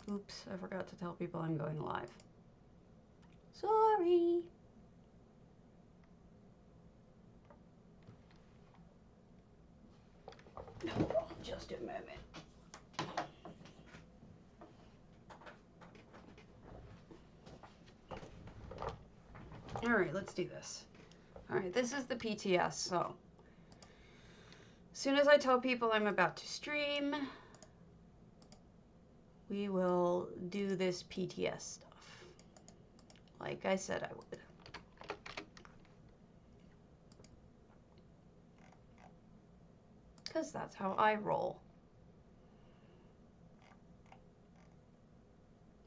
Oops, I forgot to tell people I'm going live. Sorry. Hold on just a moment. All right, let's do this. All right, this is the PTS, so as soon as I tell people I'm about to stream, we will do this PTS stuff, like I said I would. Because that's how I roll.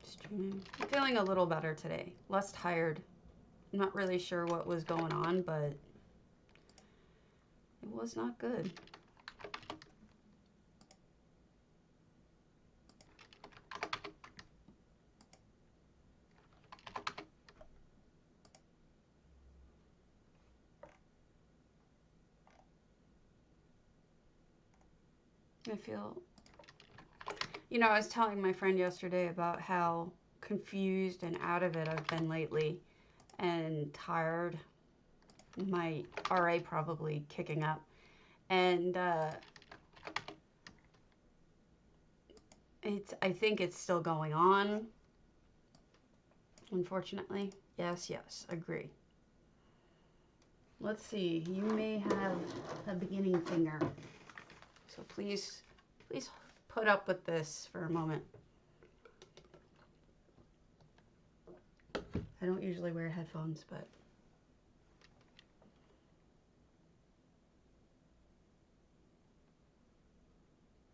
Streaming. I'm feeling a little better today, less tired. I'm not really sure what was going on, but it was not good. I feel, you know, I was telling my friend yesterday about how confused and out of it I've been lately and tired. My RA probably kicking up. And I think it's still going on, unfortunately. Yes, agree. Let's see, you may have a beginning finger. So please put up with this for a moment. I don't usually wear headphones, but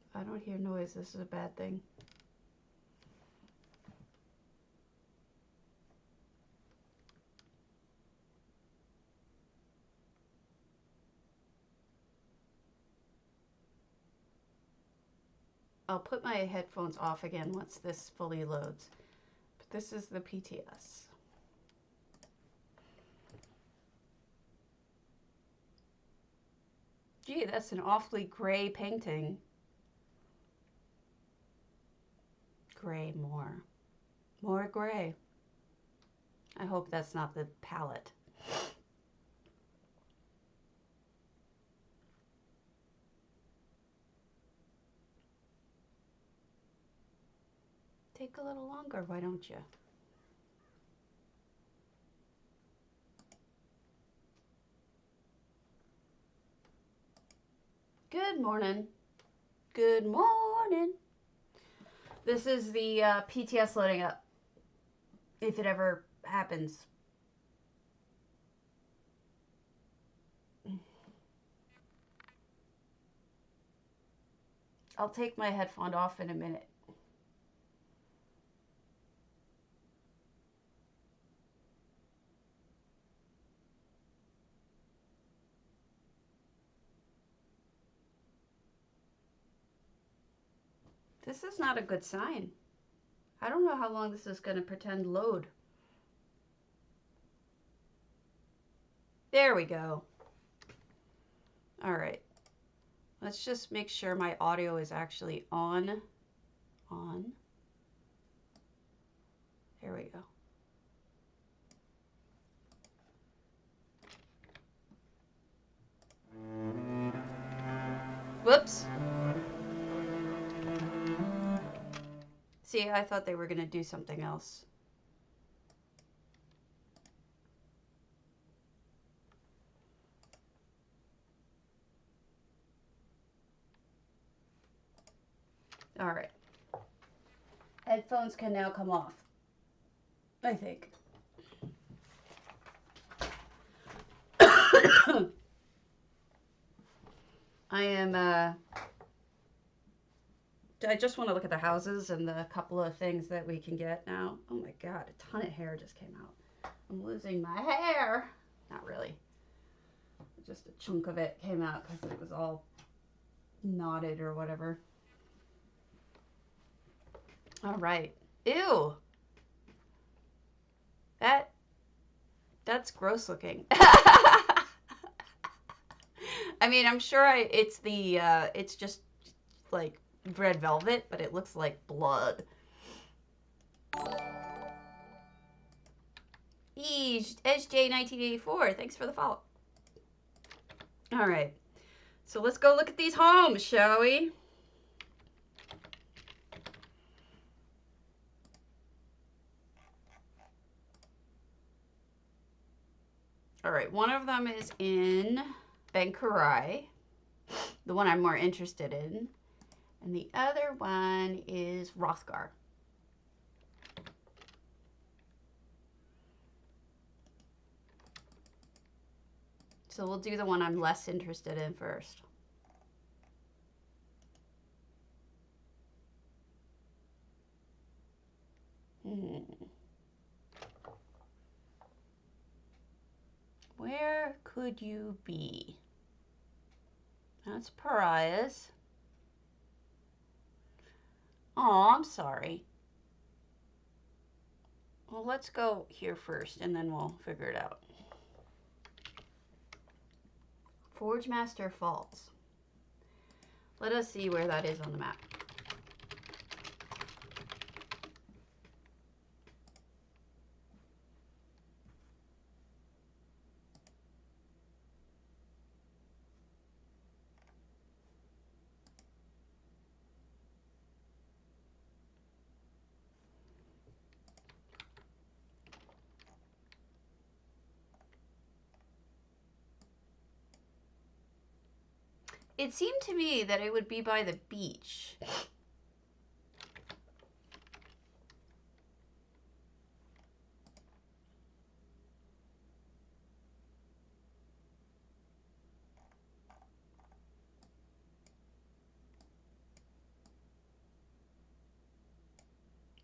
if I don't hear noise, this is a bad thing. I'll put my headphones off again once this fully loads. But this is the PTS. Gee, that's an awfully gray painting. Gray more. More gray. I hope that's not the palette. Take a little longer, why don't you? Good morning. Good morning. This is the PTS loading up, if it ever happens. I'll take my headphone off in a minute. This is not a good sign. I don't know how long this is going to pretend load. There we go. All right. Let's just make sure my audio is actually on. There we go. Whoops. See, I thought they were going to do something else. All right. Headphones can now come off, I think. I just want to look at the houses and the couple of things that we can get now. Oh my God, a ton of hair just came out. I'm losing my hair. Not really. Just a chunk of it came out because it was all knotted or whatever. All right. Ew. That's gross looking. I mean, I'm sure it's just like red velvet, but it looks like blood. SJ1984, thanks for the follow. All right, so let's go look at these homes, shall we? All right, one of them is in Benkarai, the one I'm more interested in, and the other one is Rothgar. So we'll do the one I'm less interested in first. Where could you be? That's pariahs. Oh, I'm sorry. Well, let's go here first, and then we'll figure it out. Forgemaster Falls. Let us see where that is on the map. It seemed to me that it would be by the beach.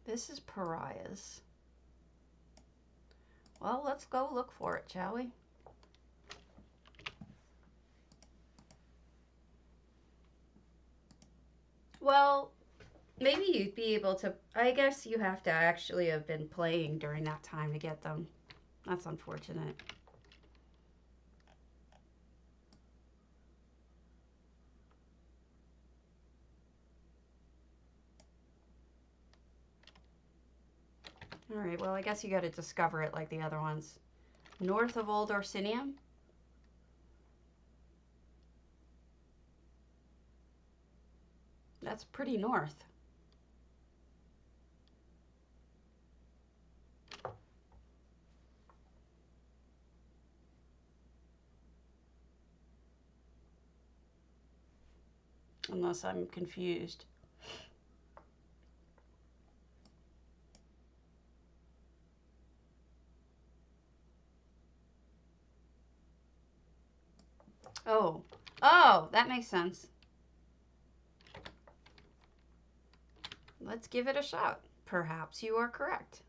This is pariahs. Well, let's go look for it, shall we? Well, maybe you'd be able to, I guess you have to actually have been playing during that time to get them. That's unfortunate. All right, well, I guess you got to discover it like the other ones. North of Old Orsinium? That's pretty north. Unless I'm confused. Oh, that makes sense. Let's give it a shot. Perhaps you are correct.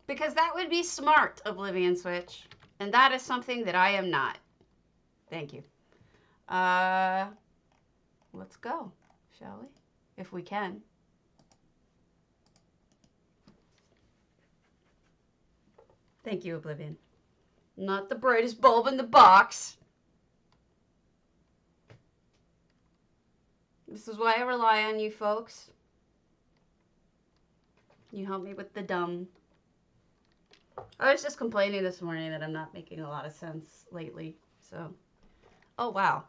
Because that would be smart, Oblivion Switch. And that is something that I am not. Thank you. Let's go, shall we? If we can. Thank you, Oblivion. Not the brightest bulb in the box. This is why I rely on you folks. You help me with the dumb. I was just complaining this morning that I'm not making a lot of sense lately, so. Oh, wow.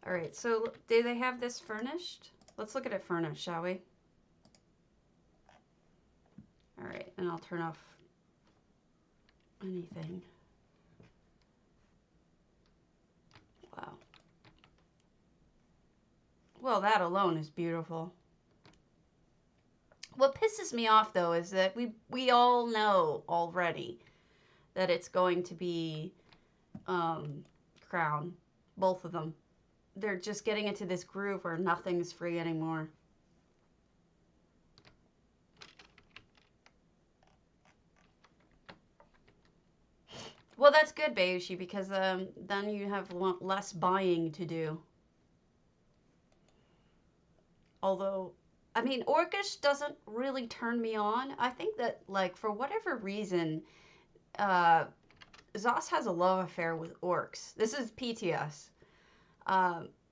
All right, so do they have this furnished? Let's look at it furnished, shall we? All right, and I'll turn off anything. Wow. Well, that alone is beautiful. What pisses me off, though, is that we all know already that it's going to be Crown. Both of them. They're just getting into this groove where nothing's free anymore. Well, that's good, Bayushi, because then you have less buying to do. Although, I mean, Orcish doesn't really turn me on. I think that, like, for whatever reason, Zos has a love affair with orcs. This is PTS.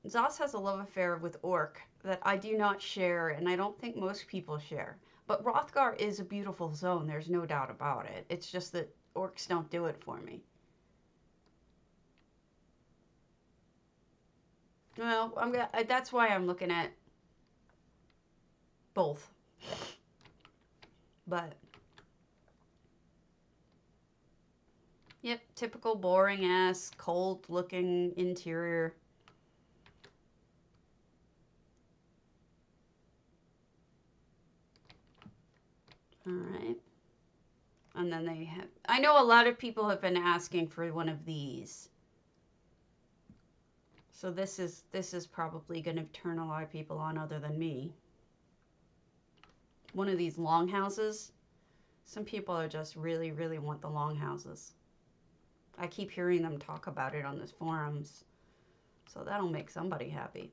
Zos has a love affair with Orc that I do not share, and I don't think most people share. But Hrothgar is a beautiful zone, there's no doubt about it. It's just that Orcs don't do it for me. Well, that's why I'm looking at both. But yep, typical boring ass, cold looking interior. All right. And then they have, I know a lot of people have been asking for one of these. So this is probably going to turn a lot of people on other than me. One of these longhouses. Some people are just really, really want the longhouses. I keep hearing them talk about it on the forums. So that'll make somebody happy.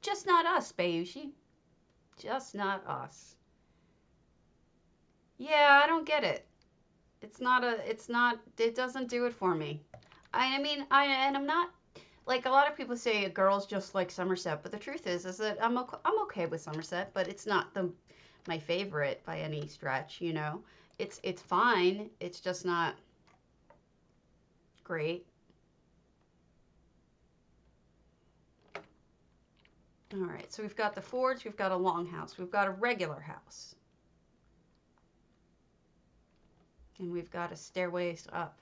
Just not us, Bayushi. Just not us. Yeah, I don't get it. It doesn't do it for me. And I'm not, like a lot of people say girls just like Somerset, but the truth is that I'm okay with Somerset, but it's not my favorite by any stretch, you know. It's fine. It's just not great. All right, so we've got the forge, we've got a longhouse, we've got a regular house. And we've got a stairways up.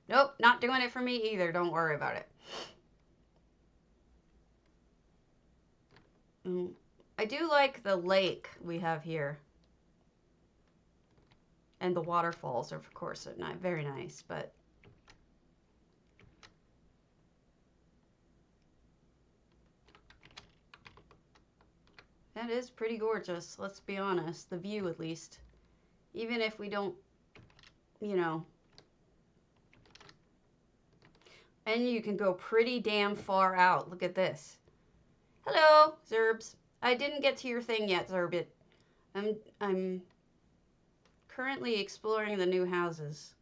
Nope, not doing it for me either. Don't worry about it. I do like the lake we have here. And the waterfalls are, of course, very nice, but that is pretty gorgeous, let's be honest. The view, at least. Even if we don't, you know. And you can go pretty damn far out. Look at this. Hello, Zerbs. I didn't get to your thing yet, Zerbit. I'm currently exploring the new houses.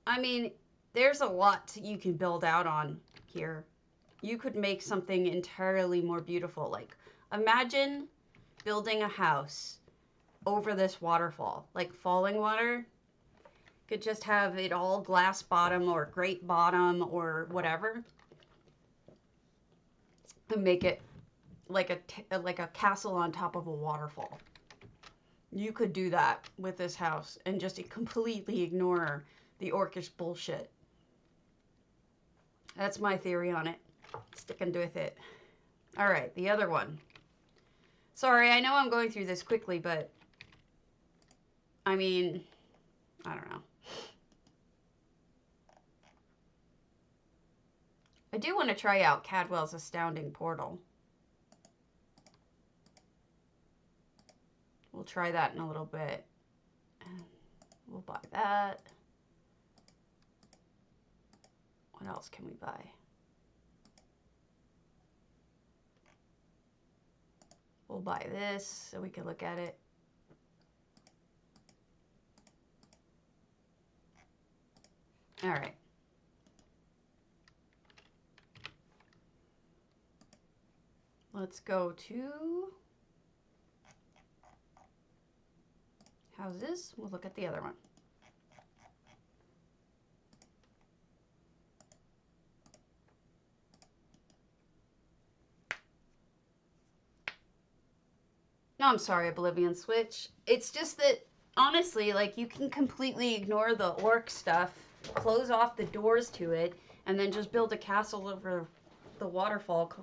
I mean, there's a lot you can build out on here. You could make something entirely more beautiful. Like, imagine building a house over this waterfall. Like falling water. Could just have it all glass bottom or grate bottom or whatever. And make it like a castle on top of a waterfall. You could do that with this house and just completely ignore the orcish bullshit. That's my theory on it. Sticking with it. All right, the other one. Sorry, I know I'm going through this quickly, but I mean, I don't know. I do want to try out Cadwell's astounding portal. We'll try that in a little bit. We'll buy that. What else can we buy? We'll buy this so we can look at it. All right. Let's go to houses. We'll look at the other one. No, I'm sorry, Oblivion Switch. It's just that, honestly, like, you can completely ignore the orc stuff, close off the doors to it, and then just build a castle over the waterfall.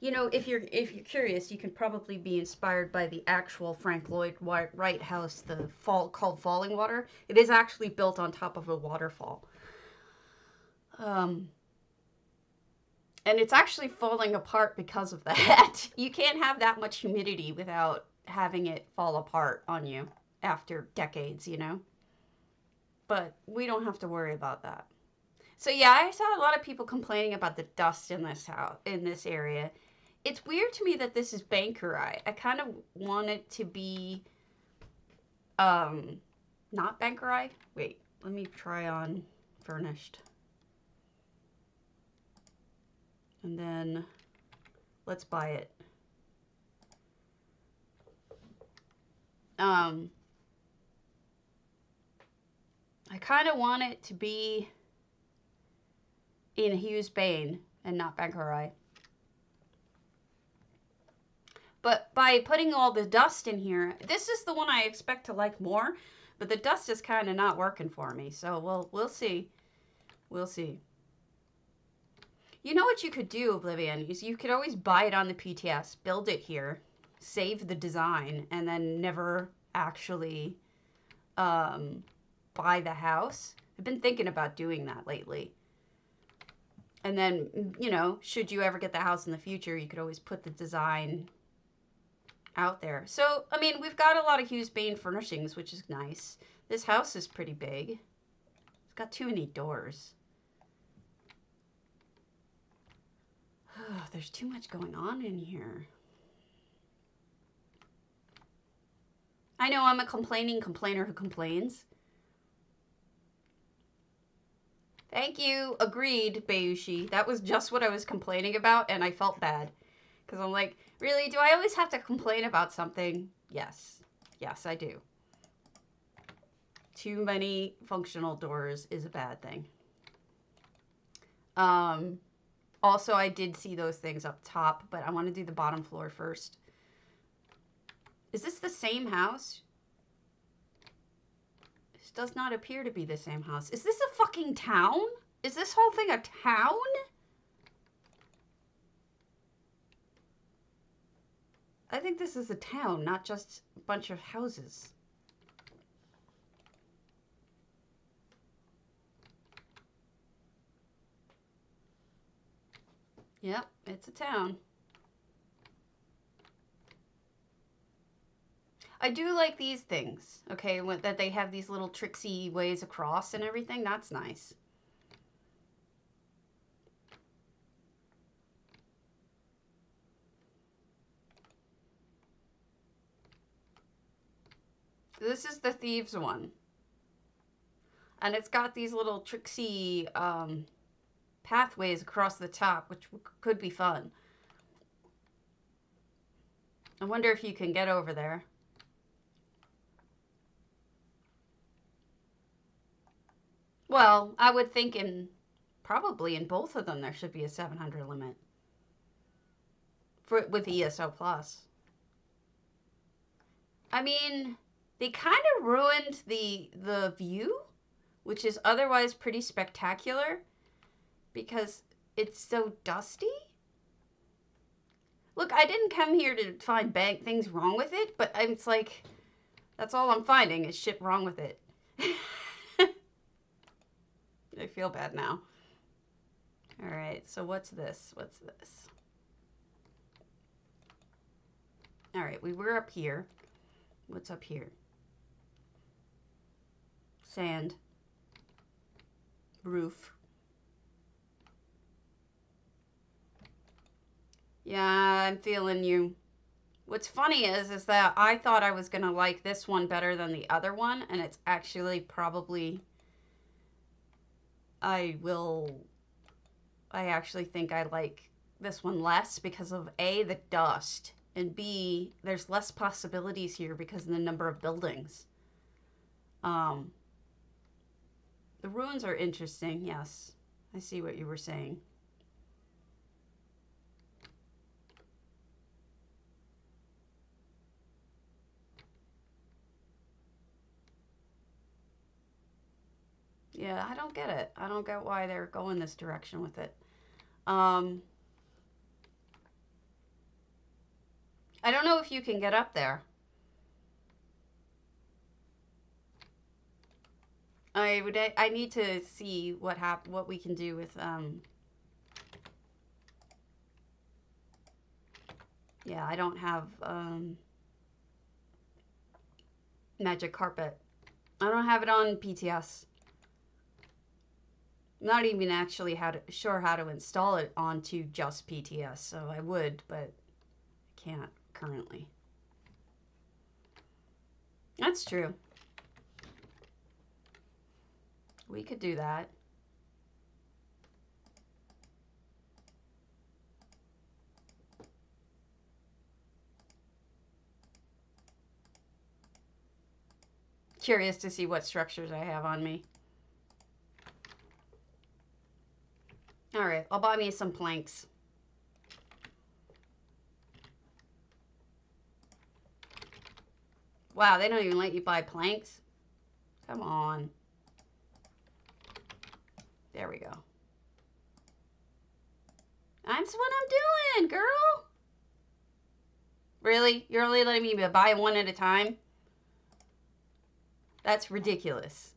You know, if you're curious, you can probably be inspired by the actual Frank Lloyd Wright house, called Falling Water. It is actually built on top of a waterfall. And it's actually falling apart because of that. You can't have that much humidity without having it fall apart on you after decades, you know? But we don't have to worry about that. So yeah, I saw a lot of people complaining about the dust in this house, in this area. It's weird to me that this is Bankerai. I kind of want it to be Not Bankerai. Wait, let me try on furnished. And then let's buy it. I kind of want it to be in Hughes Bane and not Bankerai. But by putting all the dust in here, this is the one I expect to like more, but the dust is kind of not working for me. So we'll see. We'll see. You know what you could do, Oblivion, is you could always buy it on the PTS, build it here, save the design, and then never actually buy the house. I've been thinking about doing that lately. And then, you know, should you ever get the house in the future, you could always put the design out there. So, I mean, we've got a lot of Hughes Bane furnishings, which is nice. This house is pretty big. It's got too many doors. There's too much going on in here. I know I'm a complaining complainer who complains. Thank you. Agreed, Bayushi. That was just what I was complaining about, and I felt bad. Because I'm like, really? Do I always have to complain about something? Yes. Yes, I do. Too many functional doors is a bad thing. Also, I did see those things up top, but I want to do the bottom floor first. Is this the same house? This does not appear to be the same house. Is this a fucking town? Is this whole thing a town? I think this is a town, not just a bunch of houses. Yep, it's a town. I do like these things, okay, that they have these little tricksy ways across and everything. That's nice. This is the thieves one. And it's got these little tricksy pathways across the top, which could be fun. I wonder if you can get over there. Well, I would think probably in both of them there should be a 700 limit with ESO Plus. I mean, they kind of ruined the view, which is otherwise pretty spectacular, because it's so dusty. Look, I didn't come here to find things wrong with it, but it's like, that's all I'm finding is shit wrong with it. I feel bad now. All right, so what's this? What's this? All right, we were up here. What's up here? Sand. Roof. Yeah, I'm feeling you. What's funny is that I thought I was going to like this one better than the other one, and it's actually probably... I actually think I like this one less because of A, the dust, and B, there's less possibilities here because of the number of buildings. The ruins are interesting, yes. I see what you were saying. Yeah, I don't get it. I don't get why they're going this direction with it. I don't know if you can get up there. I need to see what we can do with yeah, I don't have magic carpet. I don't have it on PTS. I'm not even actually sure how to install it onto just PTS, so I would, but I can't currently. That's true. We could do that. Curious to see what structures I have on me. All right, I'll buy me some planks. Wow, they don't even let you buy planks? Come on. There we go. That's what I'm doing, girl. Really? You're only letting me buy one at a time? That's ridiculous.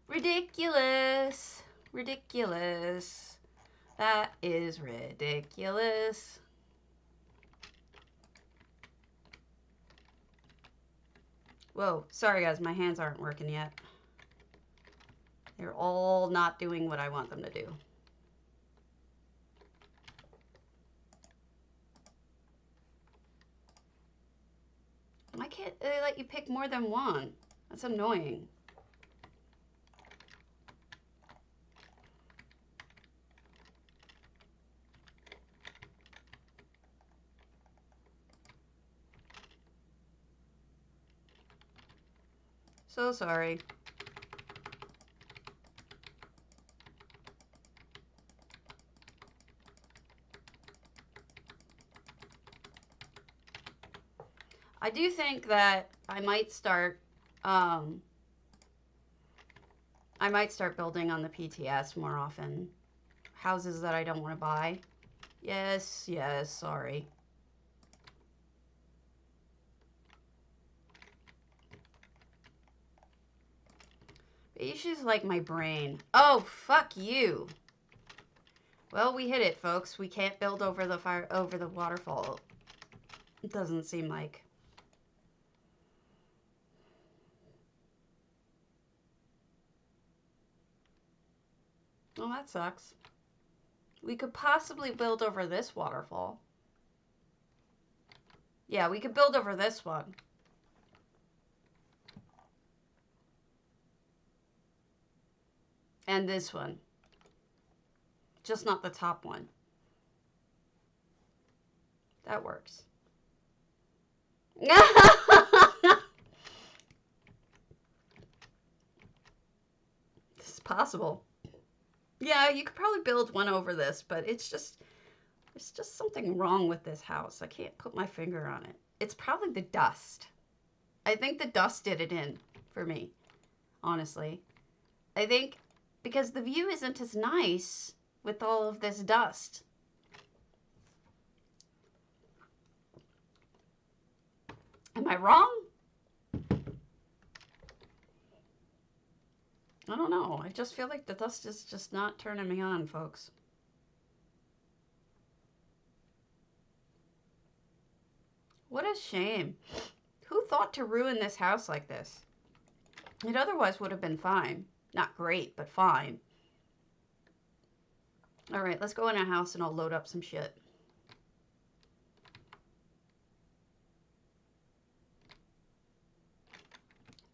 Ridiculous. Ridiculous. That is ridiculous. Whoa, sorry guys, my hands aren't working yet. They're all not doing what I want them to do. Why can't they let you pick more than one? That's annoying. So sorry. I do think that I might start building on the PTS more often. Houses that I don't want to buy. Yes, yes, sorry. Issues like my brain. Oh, fuck you. Well, we hit it, folks. We can't build over the waterfall. It doesn't seem like. Well, that sucks. We could possibly build over this waterfall. Yeah, we could build over this one. And this one. Just not the top one. That works. This is possible. Yeah, you could probably build one over this, but it's just, there's just something wrong with this house. I can't put my finger on it. It's probably the dust. I think the dust did it in for me, honestly. I think because the view isn't as nice with all of this dust. Am I wrong? I don't know. I just feel like the dust is just not turning me on, folks. What a shame. Who thought to ruin this house like this? It otherwise would have been fine. Not great, but fine. All right, let's go in our house and I'll load up some shit.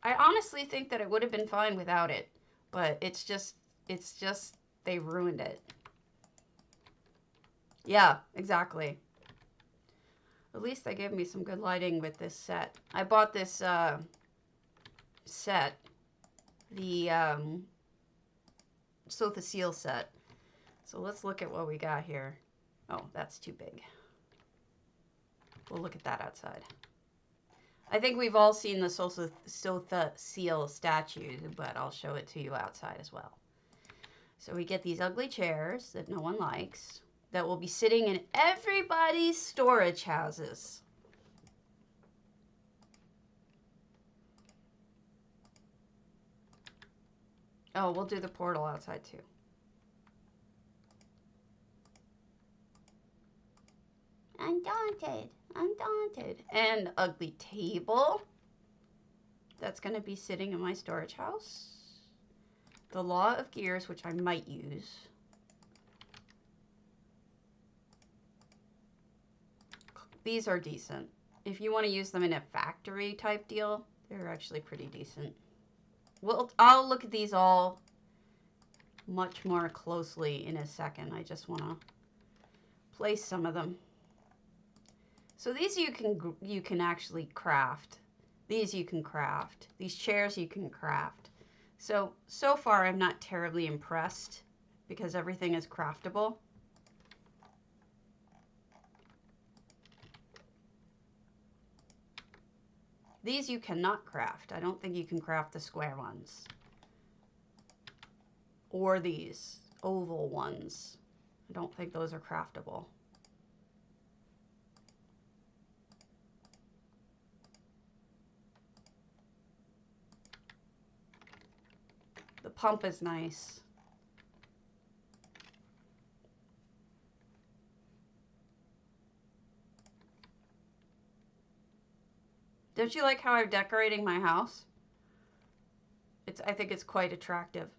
I honestly think that it would have been fine without it, but it's just, they ruined it. Yeah, exactly. At least they gave me some good lighting with this set. I bought this set, the Sofa Seal set. So let's look at what we got here. Oh, that's too big. We'll look at that outside. I think we've all seen the Sofa Seal statue, but I'll show it to you outside as well. So we get these ugly chairs that no one likes that will be sitting in everybody's storage houses. Oh, we'll do the portal outside too. Undaunted, undaunted. And ugly table that's going to be sitting in my storage house. The Law of Gears, which I might use. These are decent. If you want to use them in a factory type deal, They're actually pretty decent. Well, I'll look at these all much more closely in a second. I just want to place some of them. So these you can actually craft. These you can craft. These chairs you can craft. So far I'm not terribly impressed because everything is craftable. These you cannot craft. I don't think you can craft the square ones. Or these oval ones. I don't think those are craftable. The pump is nice. Don't you like how I'm decorating my house? I think it's quite attractive.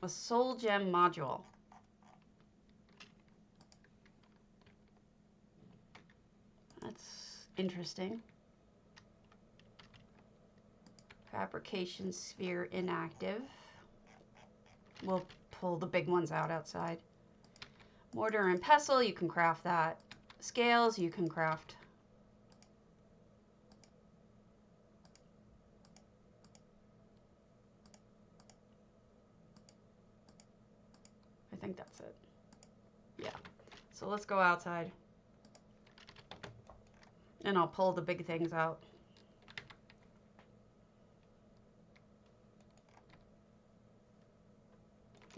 A soul gem module. That's interesting. Fabrication sphere inactive. We'll pull the big ones out outside. Mortar and pestle, you can craft that. Scales, you can craft. I think that's it. Yeah. So let's go outside. And I'll pull the big things out.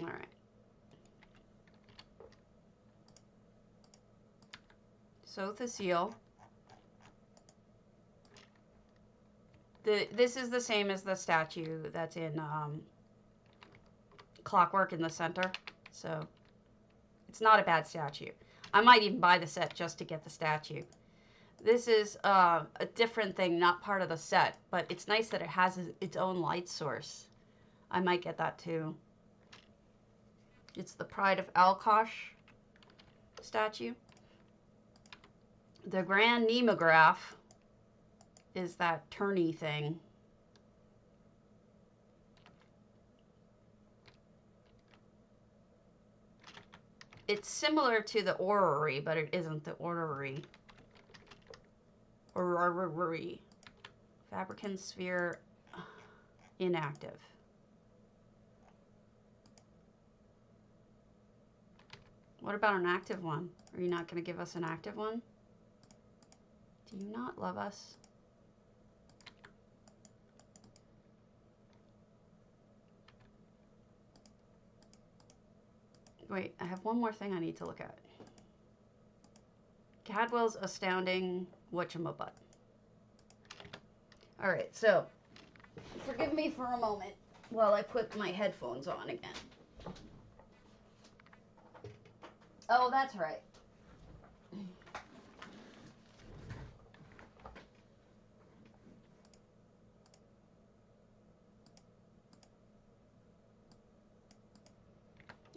All right. So the seal. This is the same as the statue that's in Clockwork in the center. So it's not a bad statue. I might even buy the set just to get the statue. This is a different thing, not part of the set, but it's nice that it has its own light source. I might get that too. It's the Pride of Alkosh statue. The Grand Nemograph is that turny thing. It's similar to the orrery, but it isn't the orrery. Orrery. Fabricant sphere inactive. What about an active one? Are you not going to give us an active one? Do you not love us? Wait, I have one more thing I need to look at. Cadwell's astounding whatchamabutt. All right, so forgive me for a moment while I put my headphones on again. Oh, that's right.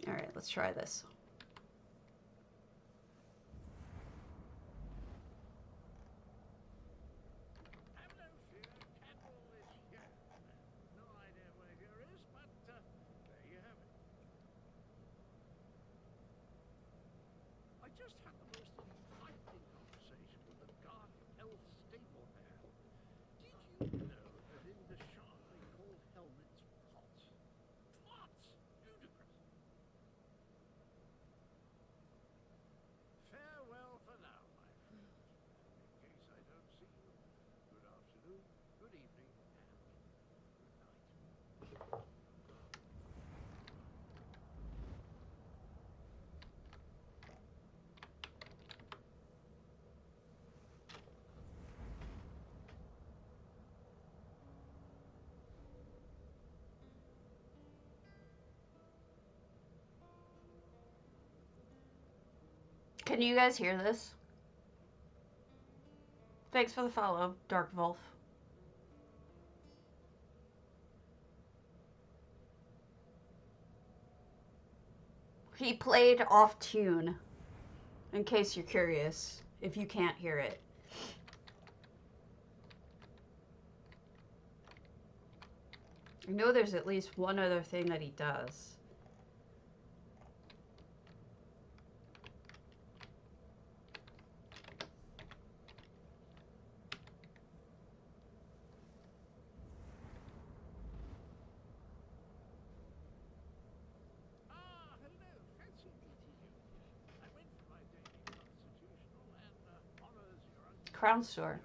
All right, let's try this. Just had the most enlightening conversation with the guardian elf stable hand. Did you know that in the shop they call helmets pots? Pots! Ludicrous! Farewell for now, my friends. In case I don't see you, good afternoon, good evening, and good night. Can you guys hear this? Thanks for the follow, Dark Wolf. He played off tune. In case you're curious, if you can't hear it. I know there's at least one other thing that he does. Crown store.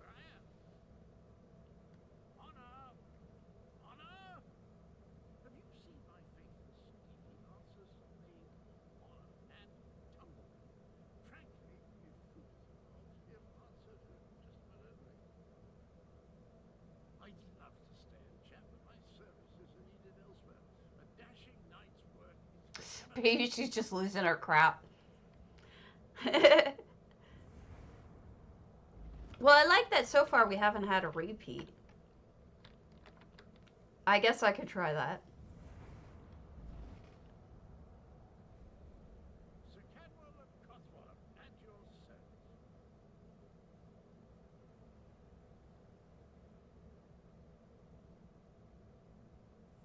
Maybe she's just losing her crap. Well, I like that so far we haven't had a repeat. I guess I could try that. Sir Cadwell of Cadwell, at your service.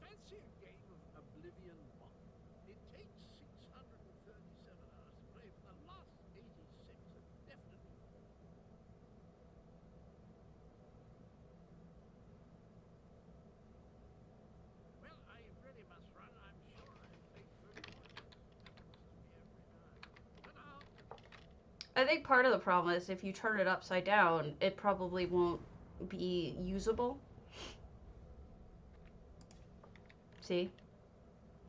Fancy a game of Oblivion 1. It takes 637 hours to play, but the last 86 are definitely more. Well, I really must run. I'm sure I'm late for an appointment. Happens to me every night. I think part of the problem is if you turn it upside down, it probably won't be usable. See?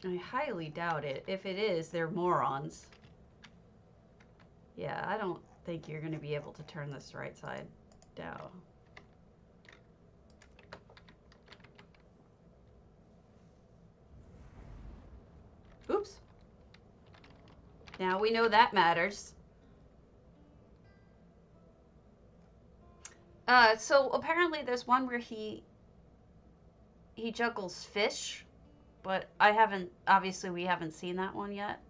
I highly doubt it. If it is, they're morons. Yeah, I don't think you're going to be able to turn this right side down. Oops. Now we know that matters. So apparently there's one where he juggles fish, but obviously we haven't seen that one yet.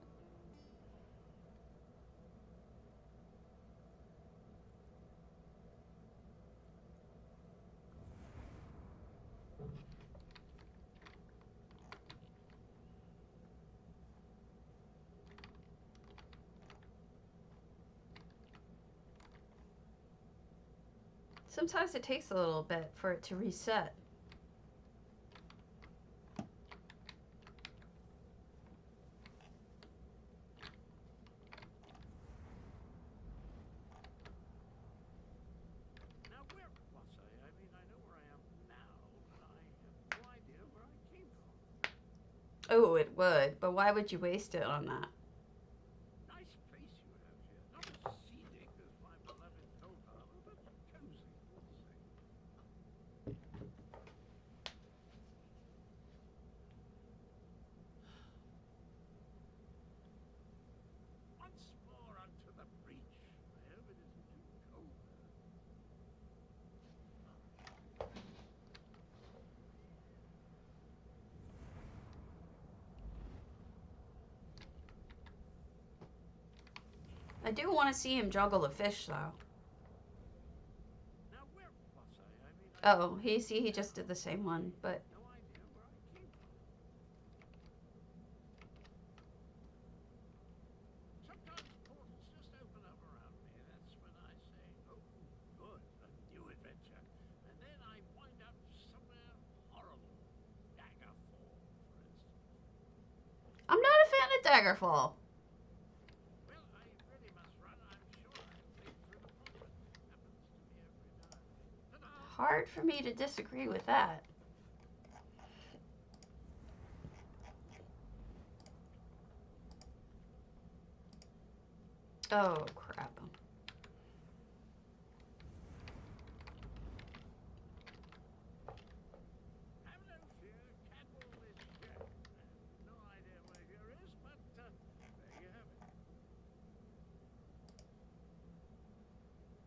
Sometimes it takes a little bit for it to reset. Now, where was I? I mean, I know where I am now, but I have no idea where I came from. Oh, it would, but why would you waste it on that? Nice place you have here. Not as scenic as my beloved coldharbour, but cozy all the same. Once more onto the breach. I hope it isn't too cold there. I do want to see him juggle a fish, though. Now, where was I? I mean, Oh, he just did the same one, but no idea where I came from. Sometimes portals just open up around me. That's when I say, oh, good, a new adventure. And then I wind up somewhere horrible. Daggerfall, for instance. I'm not a fan of Daggerfall. Well, I really must run. I'm sure I'm late for an appointment. Happens to me every night. Ta-da! Hard for me to disagree with that. Oh, crap. Have no fear, Cadwell is here. I have no idea where here is, but there you have it.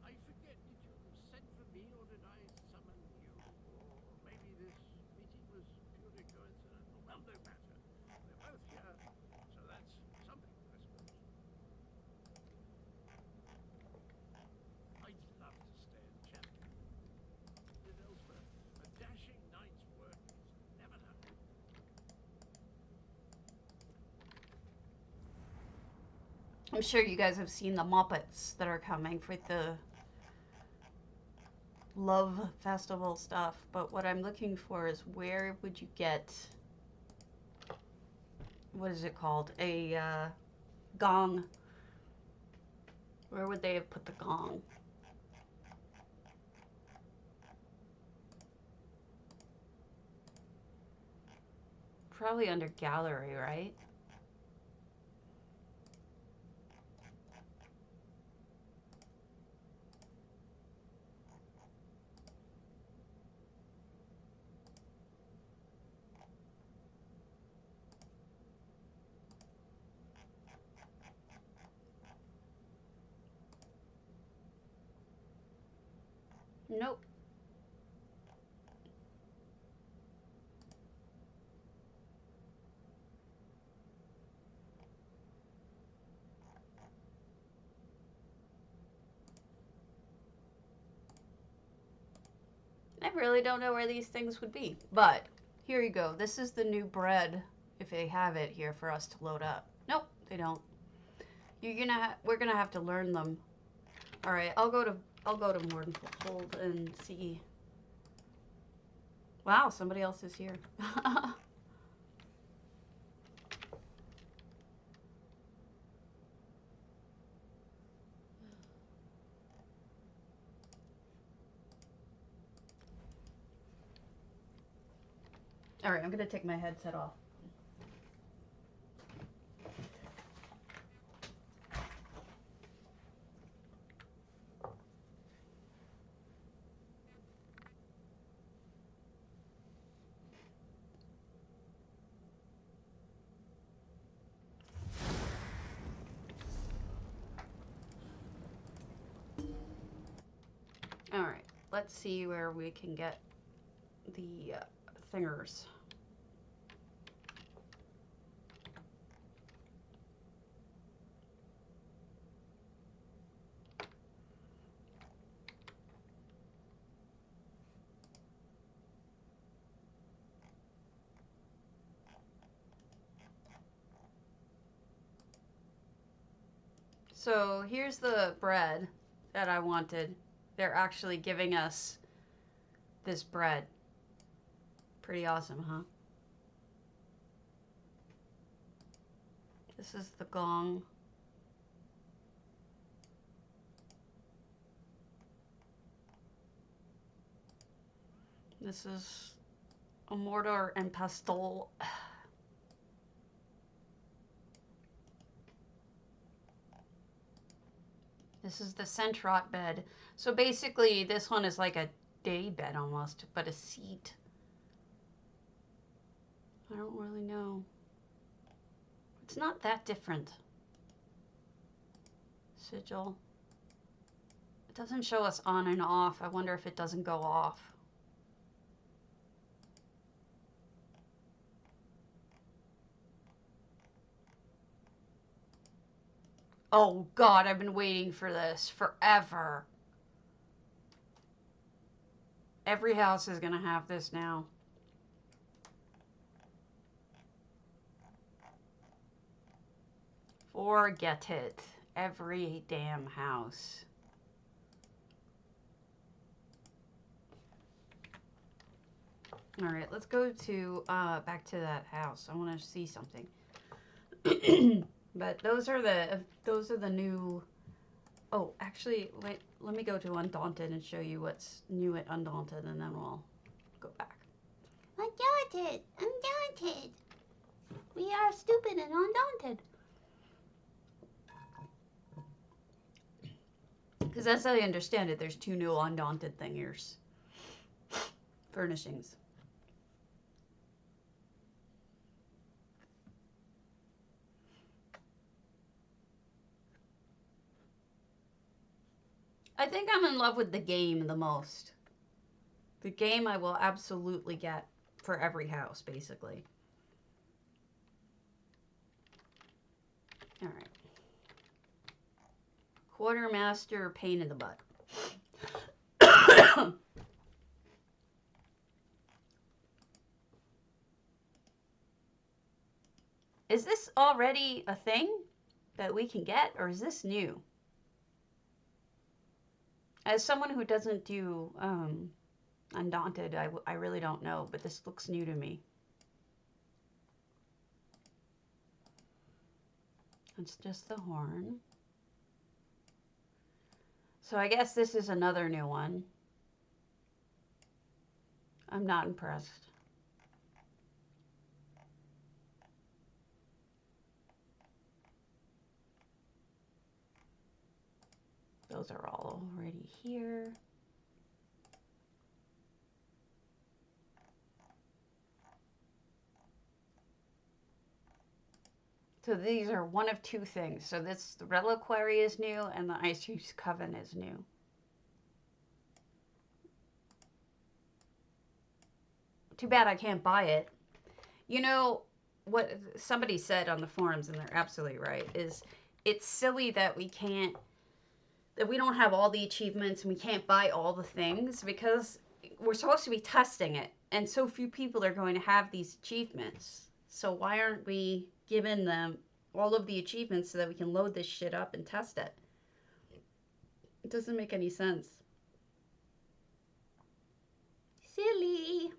I forget, did you send for me or did I summon you? Or maybe this meeting was purely coincidental. Well, no matter. We're both here, so that's something, I suppose. I'm sure you guys have seen the Muppets that are coming for the Love Festival stuff, but what I'm looking for is where would you get, what is it called, a gong? Where would they have put the gong? Probably under gallery, right? Nope. I really don't know where these things would be, but here you go. This is the new bread, if they have it here for us to load up. Nope, they don't. We're gonna have to learn them. All right, I'll go to Mournful and see. Wow, somebody else is here. All right, I'm gonna take my headset off. All right, let's see where we can get the thingers. So here's the bread that I wanted. They're actually giving us this bread. Pretty awesome, huh? This is the gong. This is a mortar and pestle. This is the centrot bed. So basically, this one is like a day bed almost, but a seat. I don't really know. It's not that different. Sigil. It doesn't show us on and off. I wonder if it doesn't go off. Oh God, I've been waiting for this forever. Every house is gonna have this now. Forget it. Every damn house. All right, let's go to back to that house. I want to see something. But those are the new. Oh, actually, wait. Let me go to Undaunted and show you what's new at Undaunted, and then we'll go back. Undaunted, Undaunted. We are stupid and undaunted. Because as I understand it, there's 2 new Undaunted thingers. Furnishings. I think I'm in love with the game the most. The game I will absolutely get for every house, basically. All right. Quartermaster pain in the butt. Is this already a thing? that we can get, or is this new? As someone who doesn't do Undaunted, I really don't know, but this looks new to me. It's just the horn. So I guess this is another new one. I'm not impressed. Those are all already here. So these are one of two things. So this, the Reliquary is new and the Ice Chief's Coven is new. Too bad I can't buy it. You know, what somebody said on the forums, and they're absolutely right, is it's silly that we don't have all the achievements and we can't buy all the things, because we're supposed to be testing it. And so few people are going to have these achievements. So why aren't we giving them all of the achievements so that we can load this shit up and test it? It doesn't make any sense. Silly.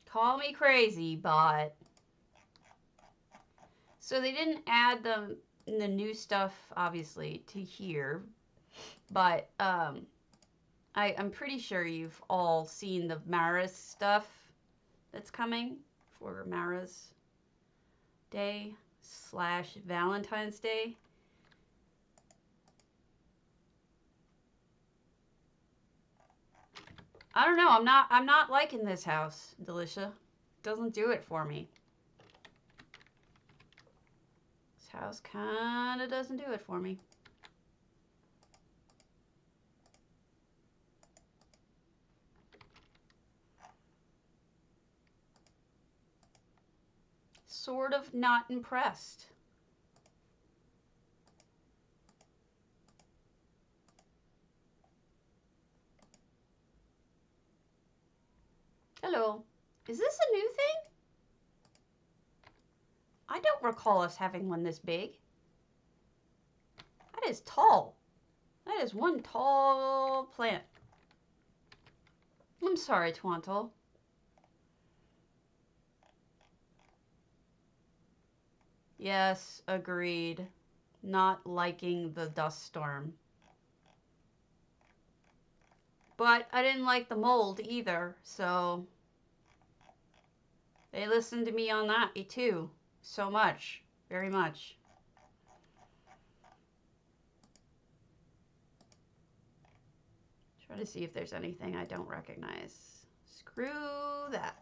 Call me crazy, but... So they didn't add the new stuff, obviously, to here. But I'm pretty sure you've all seen the Mara's stuff that's coming for Mara's Day / Valentine's Day. I don't know. I'm not liking this house, Delicia. Doesn't do it for me. This house kind of doesn't do it for me. Sort of not impressed. Hello. Is this a new thing? I don't recall us having one this big. That is tall. That is one tall plant. I'm sorry, Twantle. Yes, agreed. Not liking the dust storm. But I didn't like the mold either, so they listened to me on that too. So much. Very much. Try to see if there's anything I don't recognize. Screw that.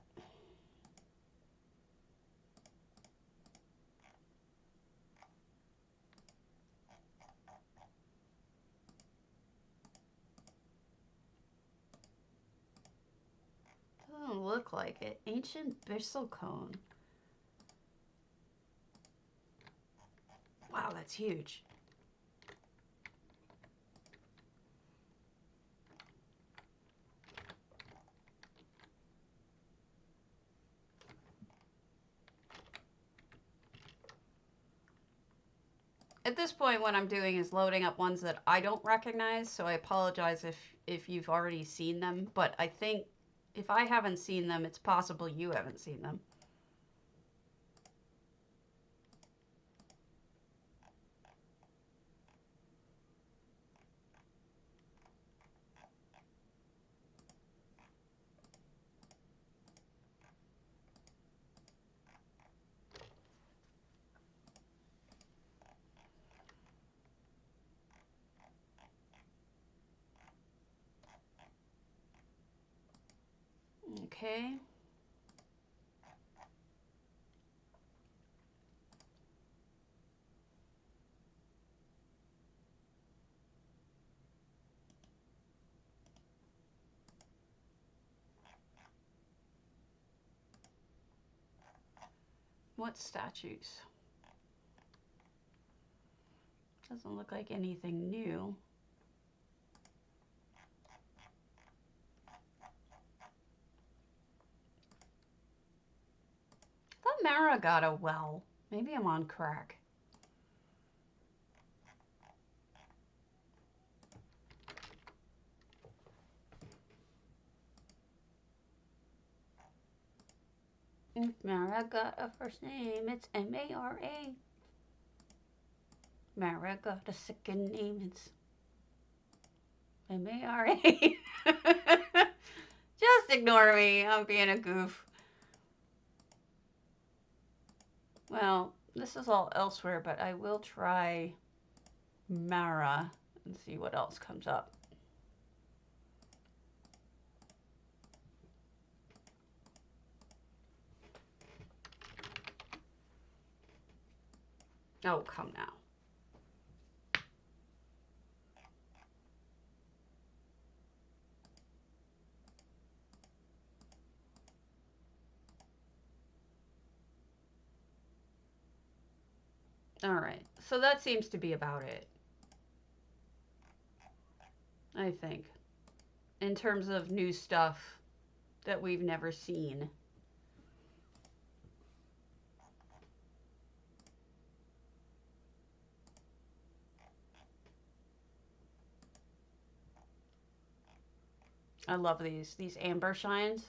Doesn't look like it. Ancient bristlecone. Wow, that's huge. At this point, what I'm doing is loading up ones that I don't recognize, so I apologize if you've already seen them, but I think if I haven't seen them, it's possible you haven't seen them. Okay. What statues? Doesn't look like anything new. Mara got a well. Maybe I'm on crack. If Mara got a first name, it's M-A-R-A. Mara got a second name, it's M-A-R-A. Just ignore me. I'm being a goof. Well, this is all elsewhere, but I will try Mara and see what else comes up. Oh, come now. All right, so that seems to be about it, I think, in terms of new stuff that we've never seen. I love these amber shines.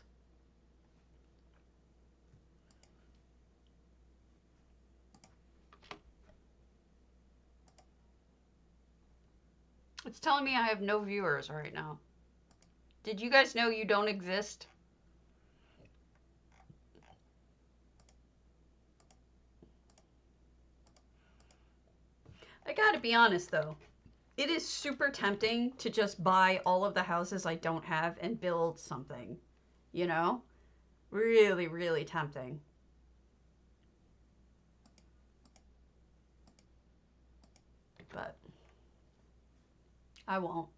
It's telling me I have no viewers right now. Did you guys know you don't exist? I gotta be honest though. It is super tempting to just buy all of the houses I don't have and build something. You know? Really, really tempting. But I won't.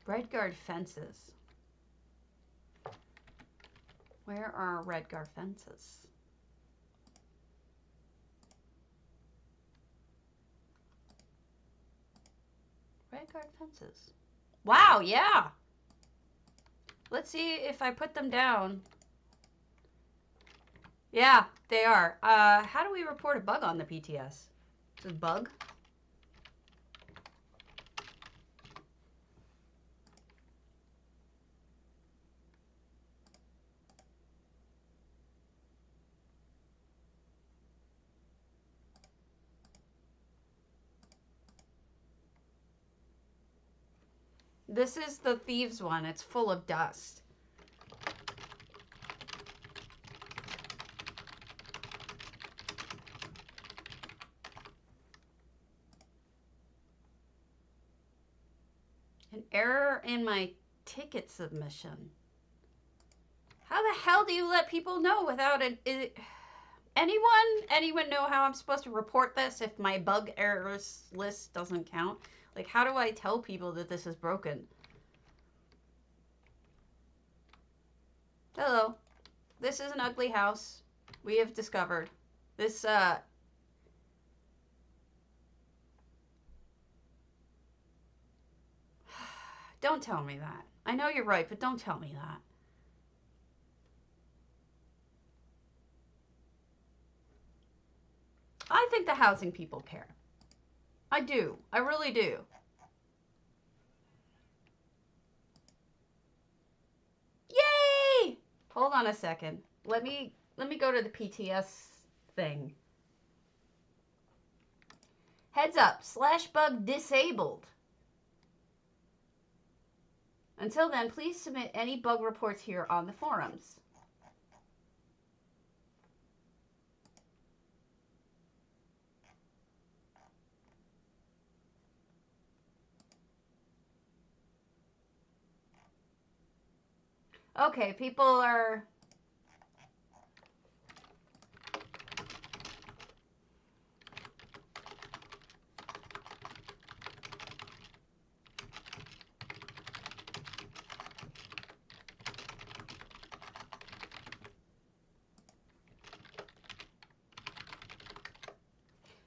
Redguard fences. Where are Redguard fences? Redguard fences. Wow, yeah. Let's see if I put them down. Yeah, they are. How do we report a bug on the PTS? Is it bug? This is the thieves one. It's full of dust. An error in my ticket submission. How the hell do you let people know without an... Anyone know how I'm supposed to report this if my bug errors list doesn't count? Like, how do I tell people that this is broken? Hello. This is an ugly house. We have discovered. This, Don't tell me that. I know you're right, but don't tell me that. I think the housing people care. I do. I really do. Yay! Hold on a second. Let me go to the PTS thing. Heads up, /bug disabled. Until then, please submit any bug reports here on the forums. Okay, people are...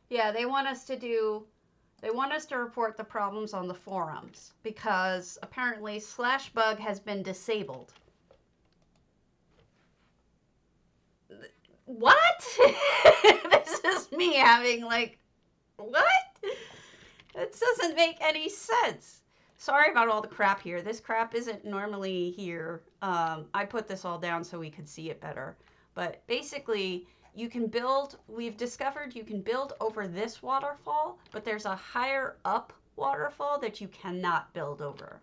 Yeah, they want us to report the problems on the forums because apparently /bug has been disabled. What? This is me having like, what? It doesn't make any sense. Sorry about all the crap here. This crap isn't normally here. I put this all down so we could see it better. But basically, you can build, we've discovered you can build over this waterfall, but there's a higher up waterfall that you cannot build over.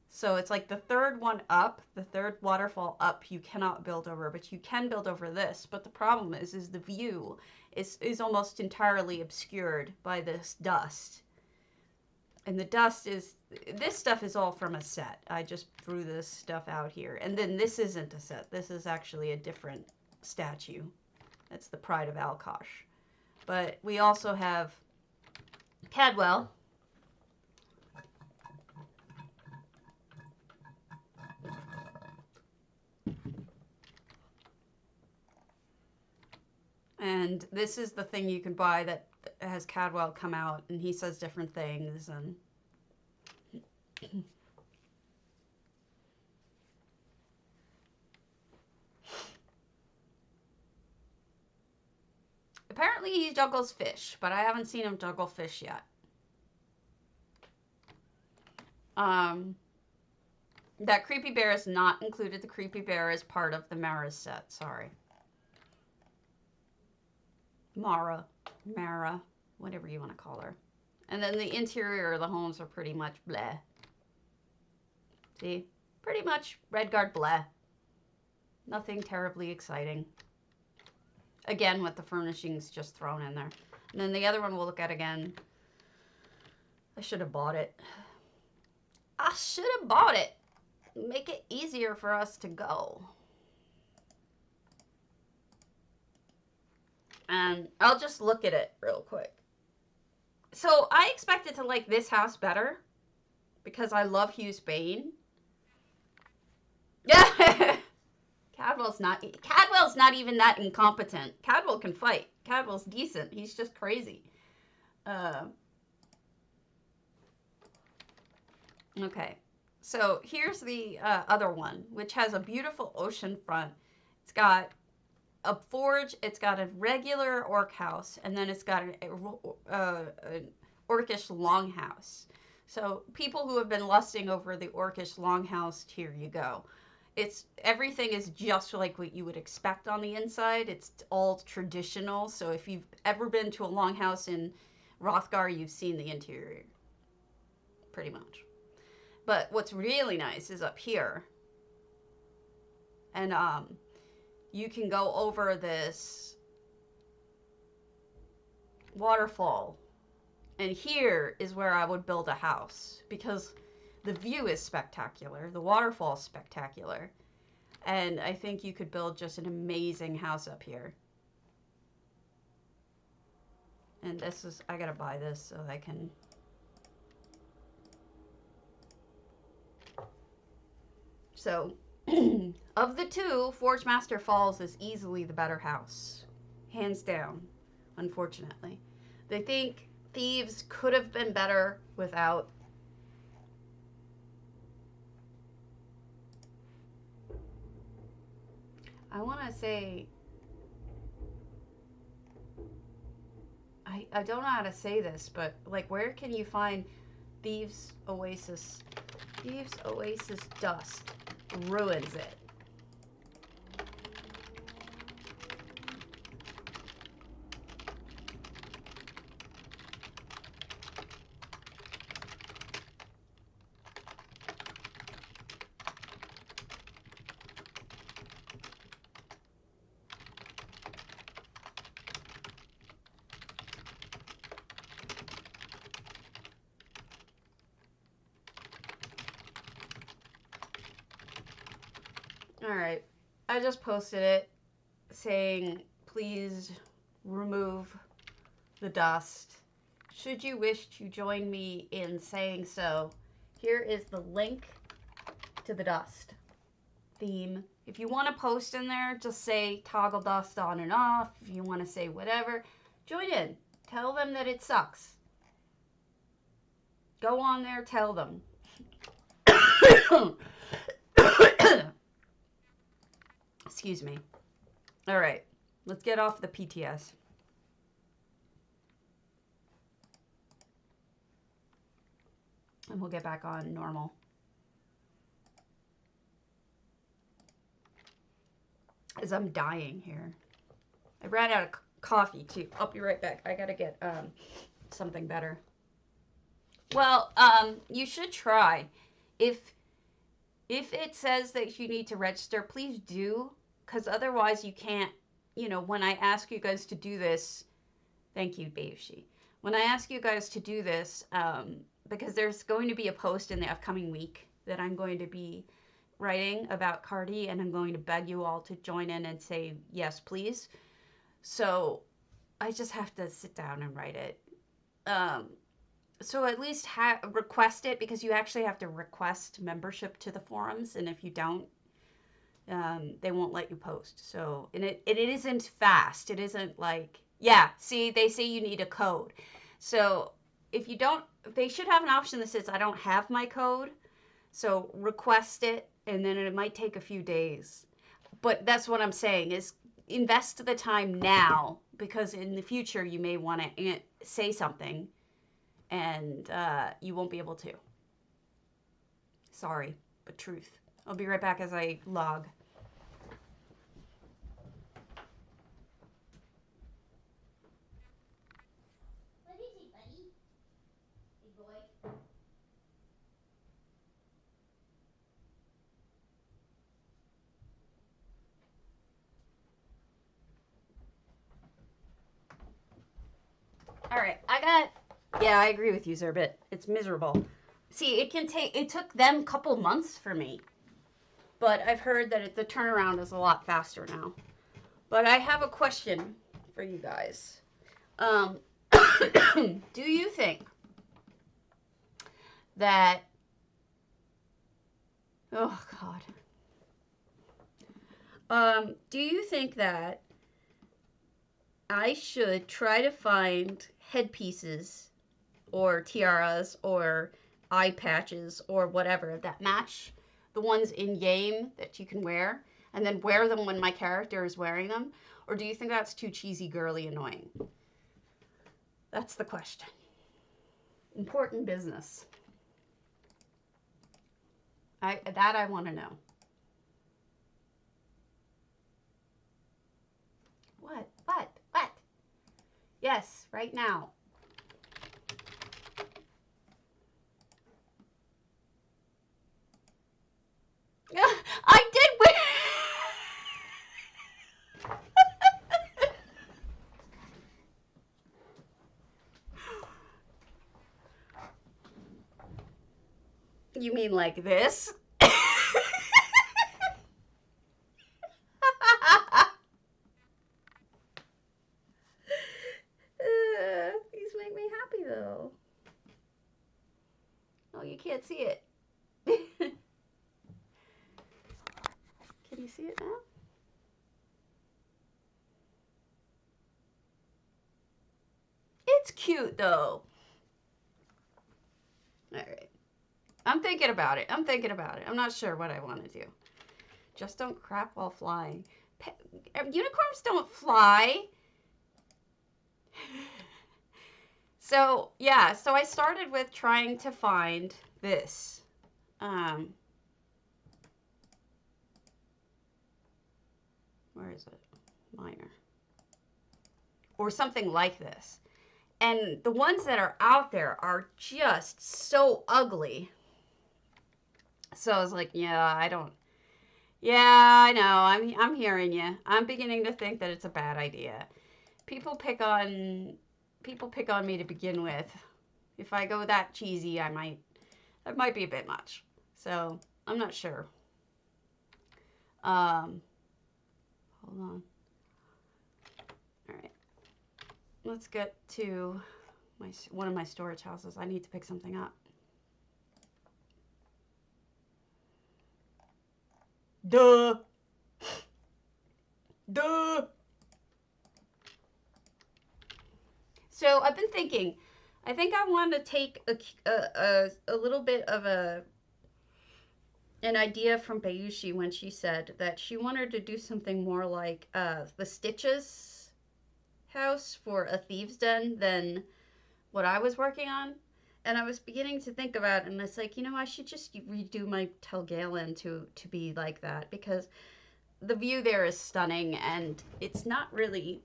So it's like the third one up, the third waterfall up, you cannot build over, but you can build over this. But the problem is the view is almost entirely obscured by this dust. And the dust is, this stuff is all from a set. I just threw this stuff out here. And then this isn't a set. This is actually a different statue. That's the Pride of Alkosh. But we also have Cadwell. And this is the thing you can buy that has Cadwell come out, and he says different things. And apparently he juggles fish, but I haven't seen him juggle fish yet. That creepy bear is not included. The creepy bear is part of the Mara's set. Sorry. Mara, whatever you want to call her. And then the interior of the homes are pretty much bleh. See? Pretty much Redguard bleh. Nothing terribly exciting. Again, with the furnishings just thrown in there. And then the other one we'll look at again. I should have bought it. I should have bought it. Make it easier for us to go. And I'll just look at it real quick. So I expected to like this house better because I love Hugh's Bane. Yeah. Cadwell's not even that incompetent. Cadwell can fight. Cadwell's decent. He's just crazy. Okay. So here's the other one, which has a beautiful ocean front. It's got a forge, it's got a regular orc house, and then it's got an orcish longhouse. So people who have been lusting over the orcish longhouse, here you go. Everything is just like what you would expect on the inside. It's all traditional. So if you've ever been to a longhouse in Hrothgar, you've seen the interior, pretty much. But what's really nice is up here, and you can go over this waterfall. And here is where I would build a house because the view is spectacular. The waterfall is spectacular. And I think you could build just an amazing house up here. And this is, I gotta buy this so I can. So, of the two, Forgemaster Falls is easily the better house. Hands down, unfortunately. They think Thieves could have been better without. I want to say. I don't know how to say this, but like, where can you find Thieves Oasis? Thieves Oasis dust ruins it. Alright, I just posted it saying, please remove the dust. Should you wish to join me in saying so, here is the link to the dust theme. If you want to post in there, just say toggle dust on and off. If you want to say whatever, join in. Tell them that it sucks. Go on there, tell them. Excuse me. All right. Let's get off the PTS. And we'll get back on normal. As I'm dying here. I ran out of coffee too. I'll be right back. I gotta get something better. Well, you should try. If it says that you need to register, please do, because otherwise you can't, you know, when I ask you guys to do this, thank you, Beivshi. When I ask you guys to do this, because there's going to be a post in the upcoming week that I'm going to be writing about Cardi, and I'm going to beg you all to join in and say, yes, please. So I just have to sit down and write it. So at least request it, because you actually have to request membership to the forums, and if you don't, they won't let you post. So, and it isn't fast. It isn't like, yeah, see, they say you need a code. So if you don't, they should have an option that says, I don't have my code. So request it, and then it might take a few days. But that's what I'm saying is invest the time now, because in the future you may want to say something and you won't be able to. Sorry, but truth. I'll be right back as I log. What is it, buddy? Big boy. All right, yeah, I agree with you, Zerbit. It's miserable. See, it took them a couple months for me. But I've heard that the turnaround is a lot faster now. But I have a question for you guys. Do you think that, oh God. Do you think that I should try to find headpieces or tiaras or eye patches or whatever that match the ones in game that you can wear, and then wear them when my character is wearing them? Or do you think that's too cheesy, girly, annoying? That's the question. Important business. I want to know. What? Yes, right now. I did win. You mean like this? These make me happy though. Oh, you can't see it. Can you see it now? It's cute though. All right. I'm thinking about it. I'm not sure what I want to do. Just don't crap while flying. Unicorns don't fly. So, yeah. So I started with trying to find this. Where is it? Minor. Or something like this. And the ones that are out there are just so ugly. So I was like, yeah, I don't. Yeah, I know. I'm hearing you. I'm beginning to think that it's a bad idea. People pick on me to begin with. If I go that cheesy, that might be a bit much. So I'm not sure. Hold on. All right. Let's get to one of my storage houses. I need to pick something up. Duh. So I've been thinking. I think I want to take a little bit of an idea from Bayushi when she said that she wanted to do something more like the Stitches house for a thieves' den than what I was working on. And I was beginning to think about it, and it's like, you know, I should just redo my Telgalen to be like that, because the view there is stunning, and it's not really,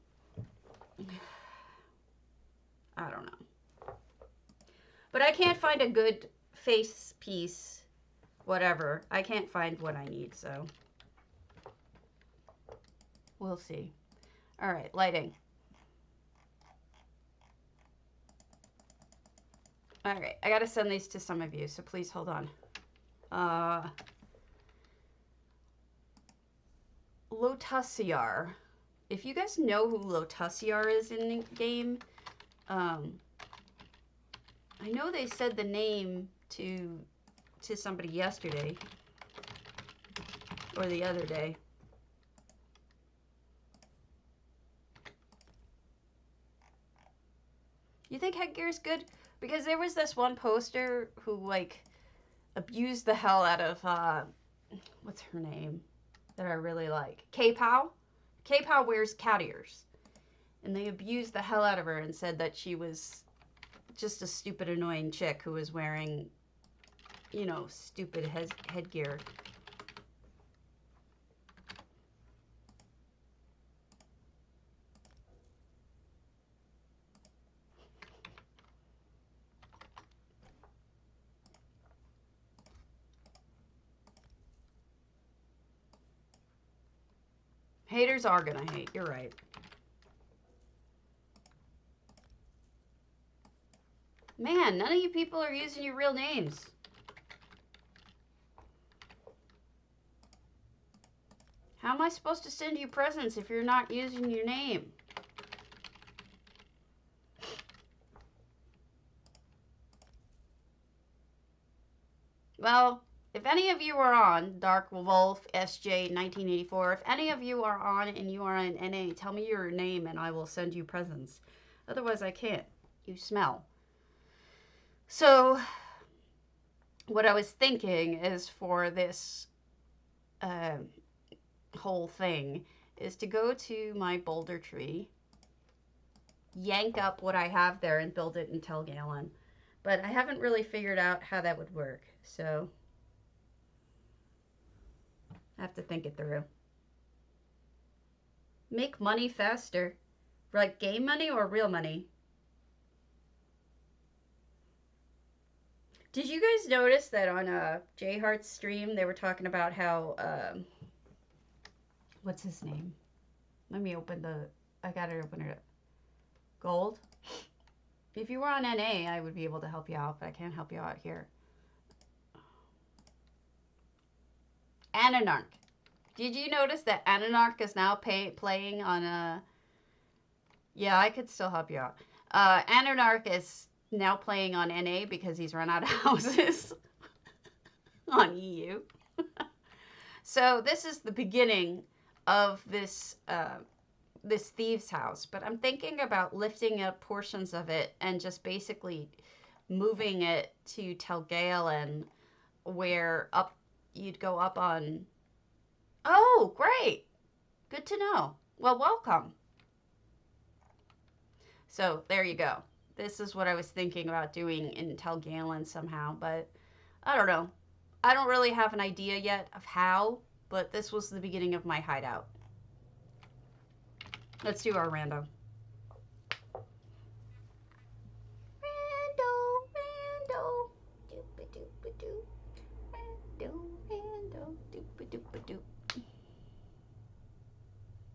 I don't know. But I can't find a good face piece, whatever. I can't find what I need, so we'll see. All right, lighting. All right, I gotta send these to some of you, so please hold on. Lotusiar. If you guys know who Lotusiar is in the game, I know they said the name to somebody yesterday or the other day. You think headgear is good? Because there was this one poster who, like, abused the hell out of, what's her name that I really like? K-Pow? K-Pow wears cat ears. And they abused the hell out of her and said that she was just a stupid, annoying chick who was wearing, you know, stupid headgear. Haters are gonna hate, you're right. Man, none of you people are using your real names. How am I supposed to send you presents if you're not using your name? Well, if any of you are on Dark Wolf SJ 1984, if any of you are on and you are in NA, tell me your name and I will send you presents. Otherwise, I can't. You smell. So, what I was thinking is for this whole thing is to go to my boulder tree, yank up what I have there and build it in Telgalen. But I haven't really figured out how that would work, so I have to think it through. Make money faster. Like game money or real money? Did you guys notice that on J Hart's stream they were talking about how what's his name? Let me open the, I gotta open it up. Gold? If you were on NA, I would be able to help you out, but I can't help you out here. Ananarch. Did you notice that Ananarch is now playing on yeah, I could still help you out. Ananarch is now playing on NA because he's run out of houses on EU. So this is the beginning of this this thieves house, but I'm thinking about lifting up portions of it and just basically moving it to Telgalen, where up you'd go up on. Oh, great. Good to know. Well, welcome. So there you go. This is what I was thinking about doing in Telgalen somehow, but I don't know. I don't really have an idea yet of how, but this was the beginning of my hideout. Let's do our rando. Rando, doop-a-doop-a-doop. Rando, doop-a-doop-a-doop.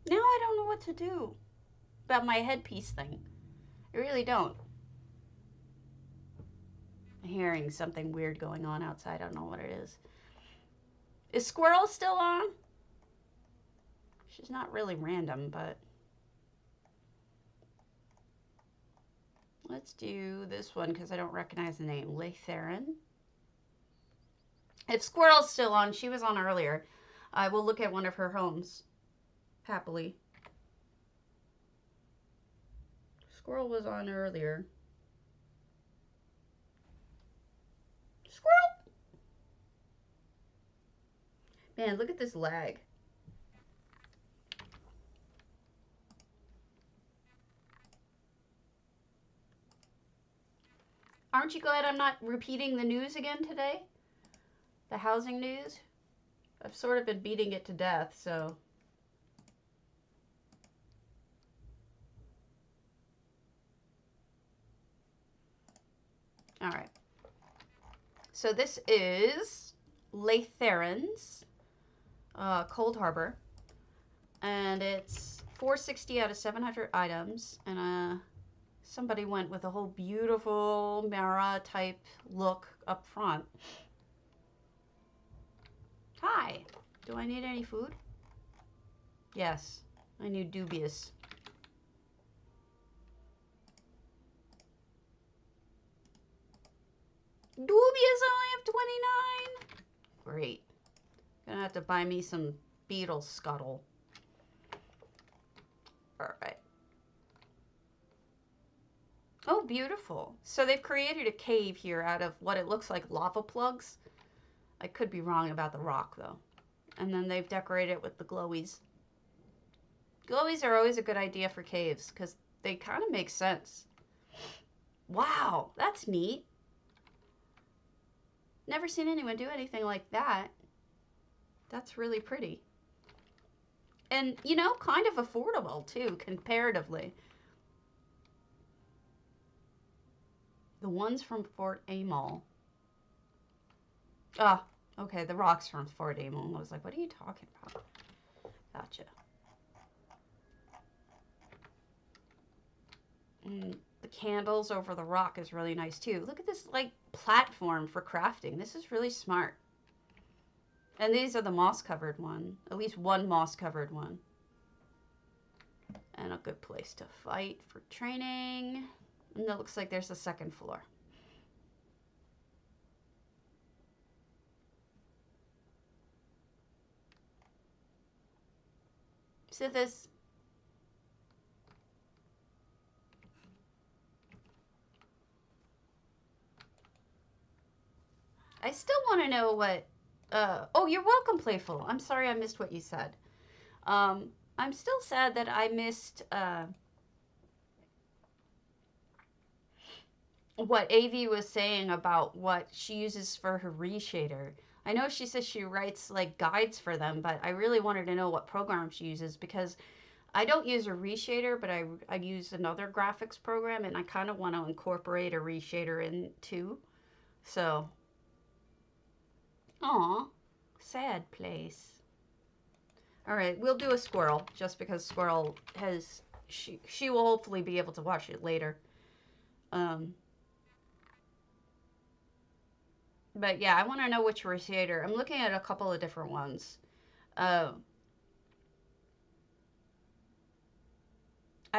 Now I don't know what to do about my headpiece thing. I really don't. I'm hearing something weird going on outside. I don't know what it is. Is Squirrel still on? She's not really random, but let's do this one because I don't recognize the name. Latharin. If Squirrel's still on, she was on earlier. I will look at one of her homes. Happily. Squirrel was on earlier. Squirrel! Man, look at this lag. Aren't you glad I'm not repeating the news again today? The housing news? I've sort of been beating it to death, so. All right. So this is Latharen's Coldharbour. And it's 460 out of 700 items. And somebody went with a whole beautiful Mara type look up front. Hi. Do I need any food? Yes. I need dubious. Dubious only have 29? Great. Gonna have to buy me some beetle scuttle. Alright. Oh, beautiful. So they've created a cave here out of what it looks like lava plugs. I could be wrong about the rock, though. And then they've decorated it with the glowies. Glowies are always a good idea for caves, because they kind of make sense. Wow, that's neat. Never seen anyone do anything like that. That's really pretty. And, you know, kind of affordable, too, comparatively. The ones from Fort Amol. Ah, okay, the rocks from Fort Amol. I was like, what are you talking about? Gotcha. And the candles over the rock is really nice, too. Look at this, like, platform for crafting. This is really smart. And these are the moss-covered one. At least one moss-covered one. And a good place to fight for training. And it looks like there's a second floor. So this... I still want to know what... oh, you're welcome, Playful. I'm sorry I missed what you said. I'm still sad that I missed... what Avi was saying about what she uses for her reshader. I know she says she writes like guides for them, but I really wanted to know what program she uses, because I don't use a reshader, but I use another graphics program, and I kind of want to incorporate a reshader in too. So, aw, sad place. All right, we'll do a squirrel, just because squirrel has, she will hopefully be able to watch it later. But yeah, I want to know which reshader. I'm looking at a couple of different ones. I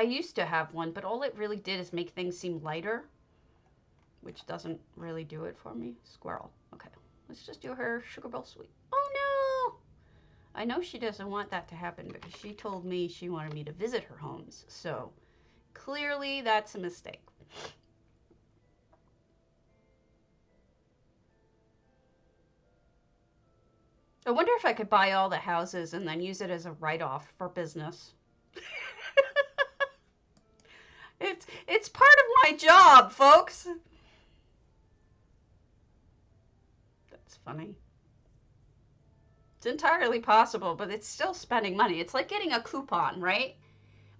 used to have one, but all it really did is make things seem lighter, which doesn't really do it for me. Squirrel. Okay, let's just do her Sugar Bowl Sweet. Oh no! I know she doesn't want that to happen, because she told me she wanted me to visit her homes. So clearly that's a mistake. I wonder if I could buy all the houses and then use it as a write-off for business. It's part of my job, folks. That's funny. It's entirely possible, but it's still spending money. It's like getting a coupon, right?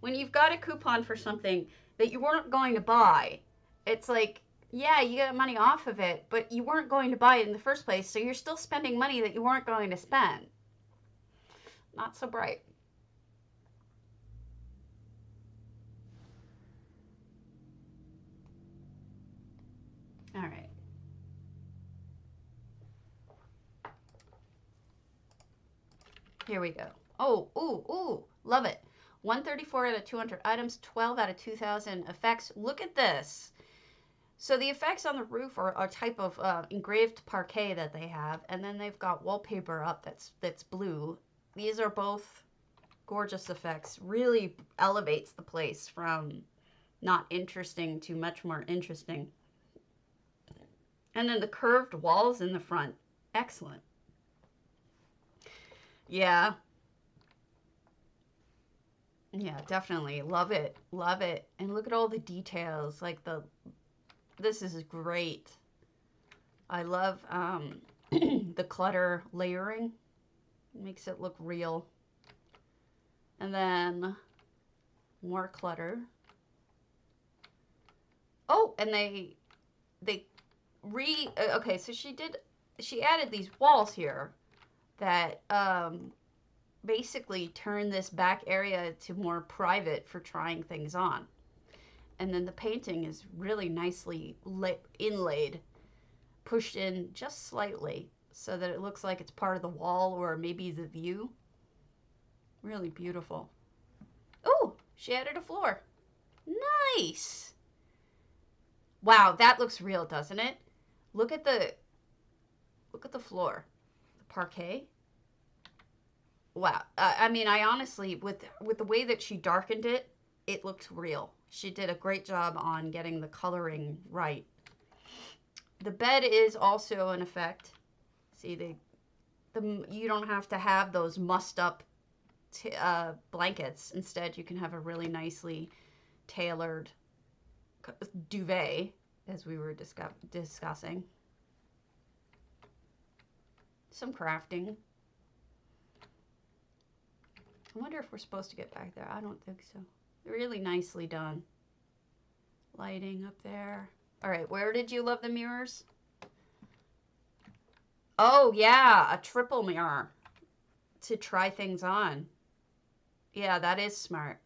When you've got a coupon for something that you weren't going to buy, it's like, yeah, you get money off of it, but you weren't going to buy it in the first place, so you're still spending money that you weren't going to spend. Not so bright. All right. Here we go. Oh, ooh, love it. 134 out of 200 items, 12 out of 2,000 effects. Look at this. So the effects on the roof are a type of engraved parquet that they have, and then they've got wallpaper up that's blue. These are both gorgeous effects. Really elevates the place from not interesting to much more interesting. And then the curved walls in the front, excellent. Yeah. Yeah, definitely. Love it. Love it. And look at all the details. Like this is great. I love the clutter layering. It makes it look real. And then more clutter. Oh, and they okay, so she added these walls here that basically turn this back area to more private for trying things on. And then the painting is really nicely inlaid, pushed in just slightly so that it looks like it's part of the wall or maybe the view. Really beautiful. Oh, she added a floor. Nice. Wow, that looks real, doesn't it? Look at the floor. The parquet. Wow. I mean, I honestly, with the way that she darkened it, it looked real. She did a great job on getting the coloring right. The bed is also an effect. See, you don't have to have those mussed up blankets. Instead, you can have a really nicely tailored duvet, as we were discussing. Some crafting. I wonder if we're supposed to get back there. I don't think so. Really nicely done. Lighting up there. All right, where did you love the mirrors? Oh, yeah, a triple mirror to try things on. Yeah, that is smart.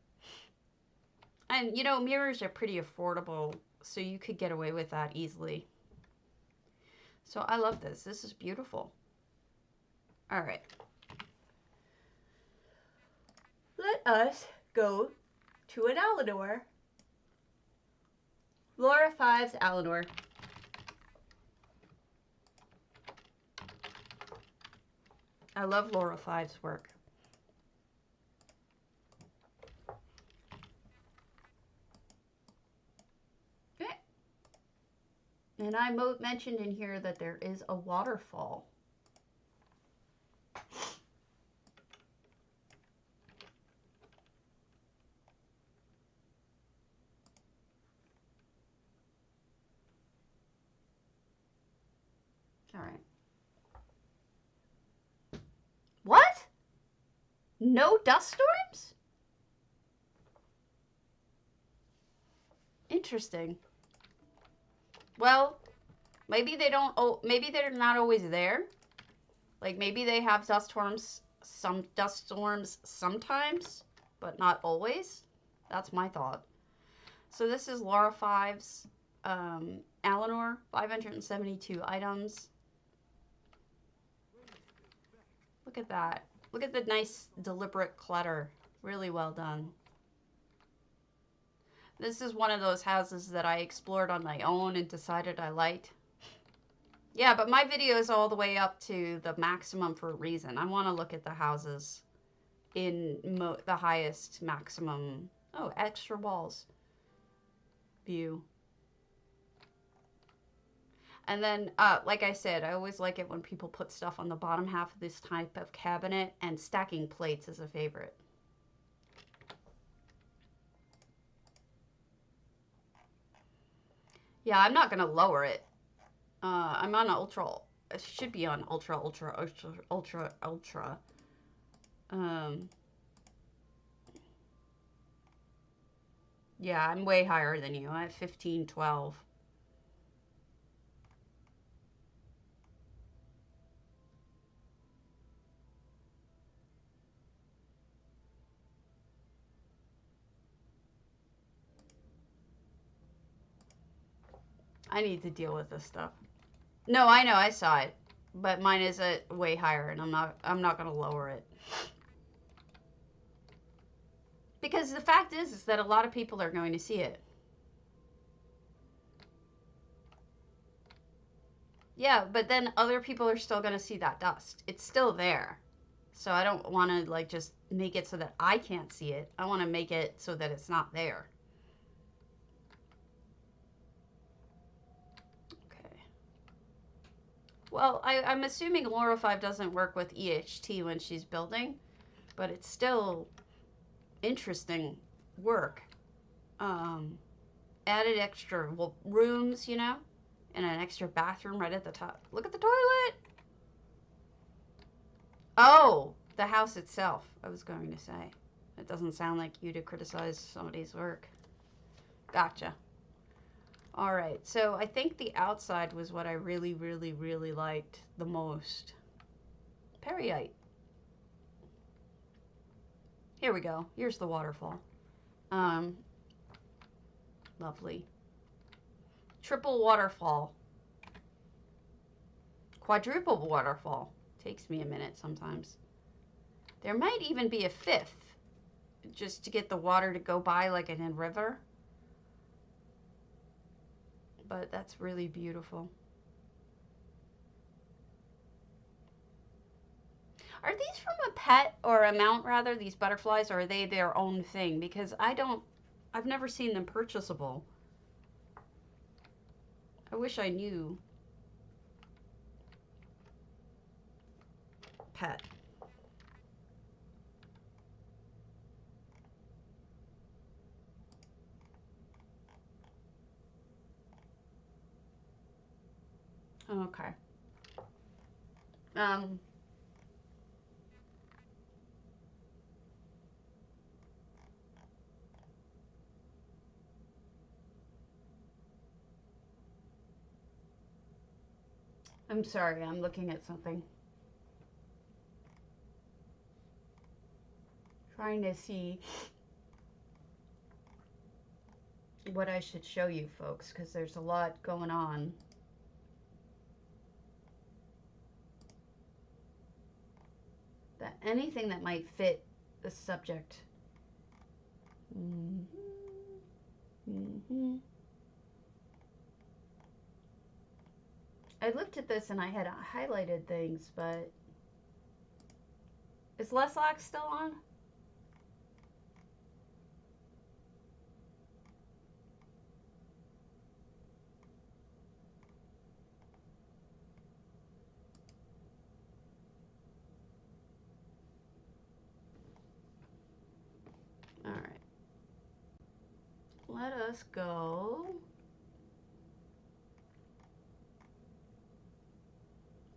And, you know, mirrors are pretty affordable, so you could get away with that easily. So I love this. This is beautiful. All right. Let us go to an Alinor. Laura 5's Alinor. I love Laura 5's work. Okay. And I mentioned in here that there is a waterfall. All right. What? No dust storms? Interesting. Well, maybe they don't. Oh, maybe they're not always there. Like maybe they have dust storms, some dust storms sometimes, but not always. That's my thought. So this is Laura 5's Alinor, 572 items. Look at that. Look at the nice, deliberate clutter. Really well done. This is one of those houses that I explored on my own and decided I liked. Yeah, but my video is all the way up to the maximum for a reason. I want to look at the houses in the highest maximum. Oh, extra walls view. And then, like I said, I always like it when people put stuff on the bottom half of this type of cabinet, and stacking plates is a favorite. Yeah, I'm not going to lower it. I'm on ultra. It should be on ultra. Yeah, I'm way higher than you. I'm at 15, 12. I need to deal with this stuff. No, I know, I saw it. But mine is way higher, and I'm not going to lower it. Because the fact is that a lot of people are going to see it. Yeah, but then other people are still going to see that dust. It's still there. So I don't want to, like, just make it so that I can't see it. I want to make it so that it's not there. Okay. Well, I'm assuming Laura 5 doesn't work with EHT when she's building, but it's still interesting work. Added extra rooms, you know, and an extra bathroom right at the top. Look at the toilet! Oh, the house itself, I was going to say. It doesn't sound like you to criticize somebody's work. Gotcha. All right, so I think the outside was what I really, really, really liked the most. Perrite. Here we go. Here's the waterfall. Lovely. Triple waterfall. Quadruple waterfall. Takes me a minute sometimes. There might even be a fifth, just to get the water to go by like in a river. But that's really beautiful. Are these from a pet or a mount rather, these butterflies, or are they their own thing? Because I've never seen them purchasable. I wish I knew. Pet. Okay. I'm sorry, I'm looking at something. Trying to see what I should show you folks, because there's a lot going on. That anything that might fit the subject. I looked at this and I had highlighted things, but is Leslock still on? All right. Let us go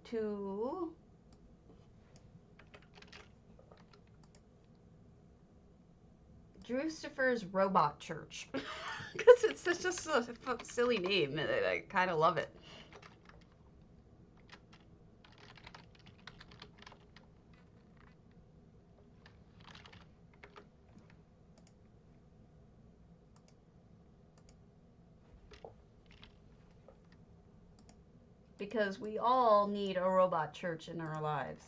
to Drucifer's Robot Church. Because it's such a silly name, and I kind of love it. Because we all need a robot church in our lives.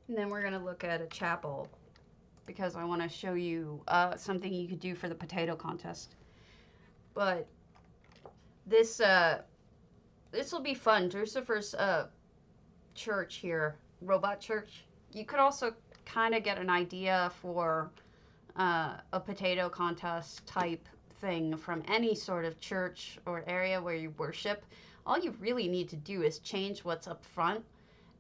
And then we're going to look at a chapel because I want to show you something you could do for the potato contest. But this will be fun. Drucifer's church here, robot church. You could also kind of get an idea for a potato contest type thing from any sort of church or area where you worship. All you really need to do is change what's up front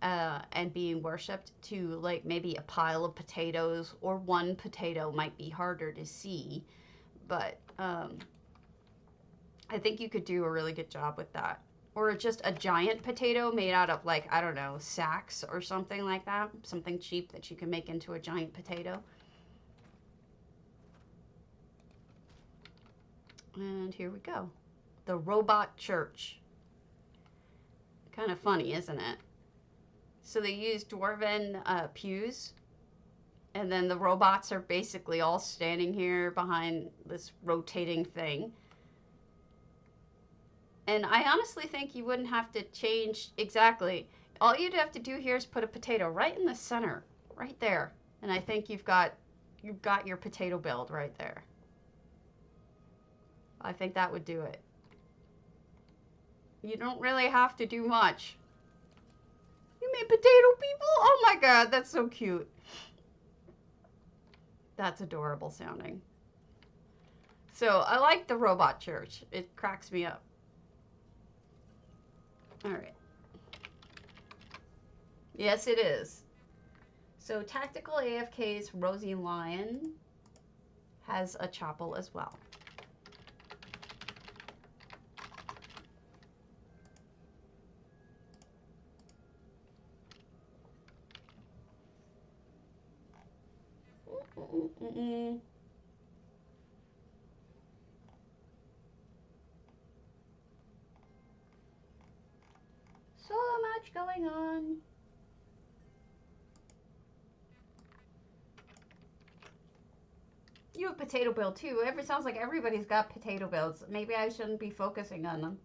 and being worshipped to like maybe a pile of potatoes, or one potato might be harder to see, but I think you could do a really good job with that. Or just a giant potato made out of, like, I don't know, sacks or something like that. Something cheap that you can make into a giant potato. And here we go. The robot church. Kind of funny, isn't it? So they use dwarven pews. And then the robots are basically all standing here behind this rotating thing. And I honestly think you wouldn't have to change exactly. All you'd have to do here is put a potato right in the center, right there. And I think you've got your potato build right there. I think that would do it. You don't really have to do much. You made potato people? Oh my god, that's so cute. That's adorable sounding. So I like the robot church. It cracks me up. All right. Yes, it is. So Tactical AFK's Rosie Lion has a chapel as well. So much going on. You have potato build too. It sounds like everybody's got potato builds. Maybe I shouldn't be focusing on them.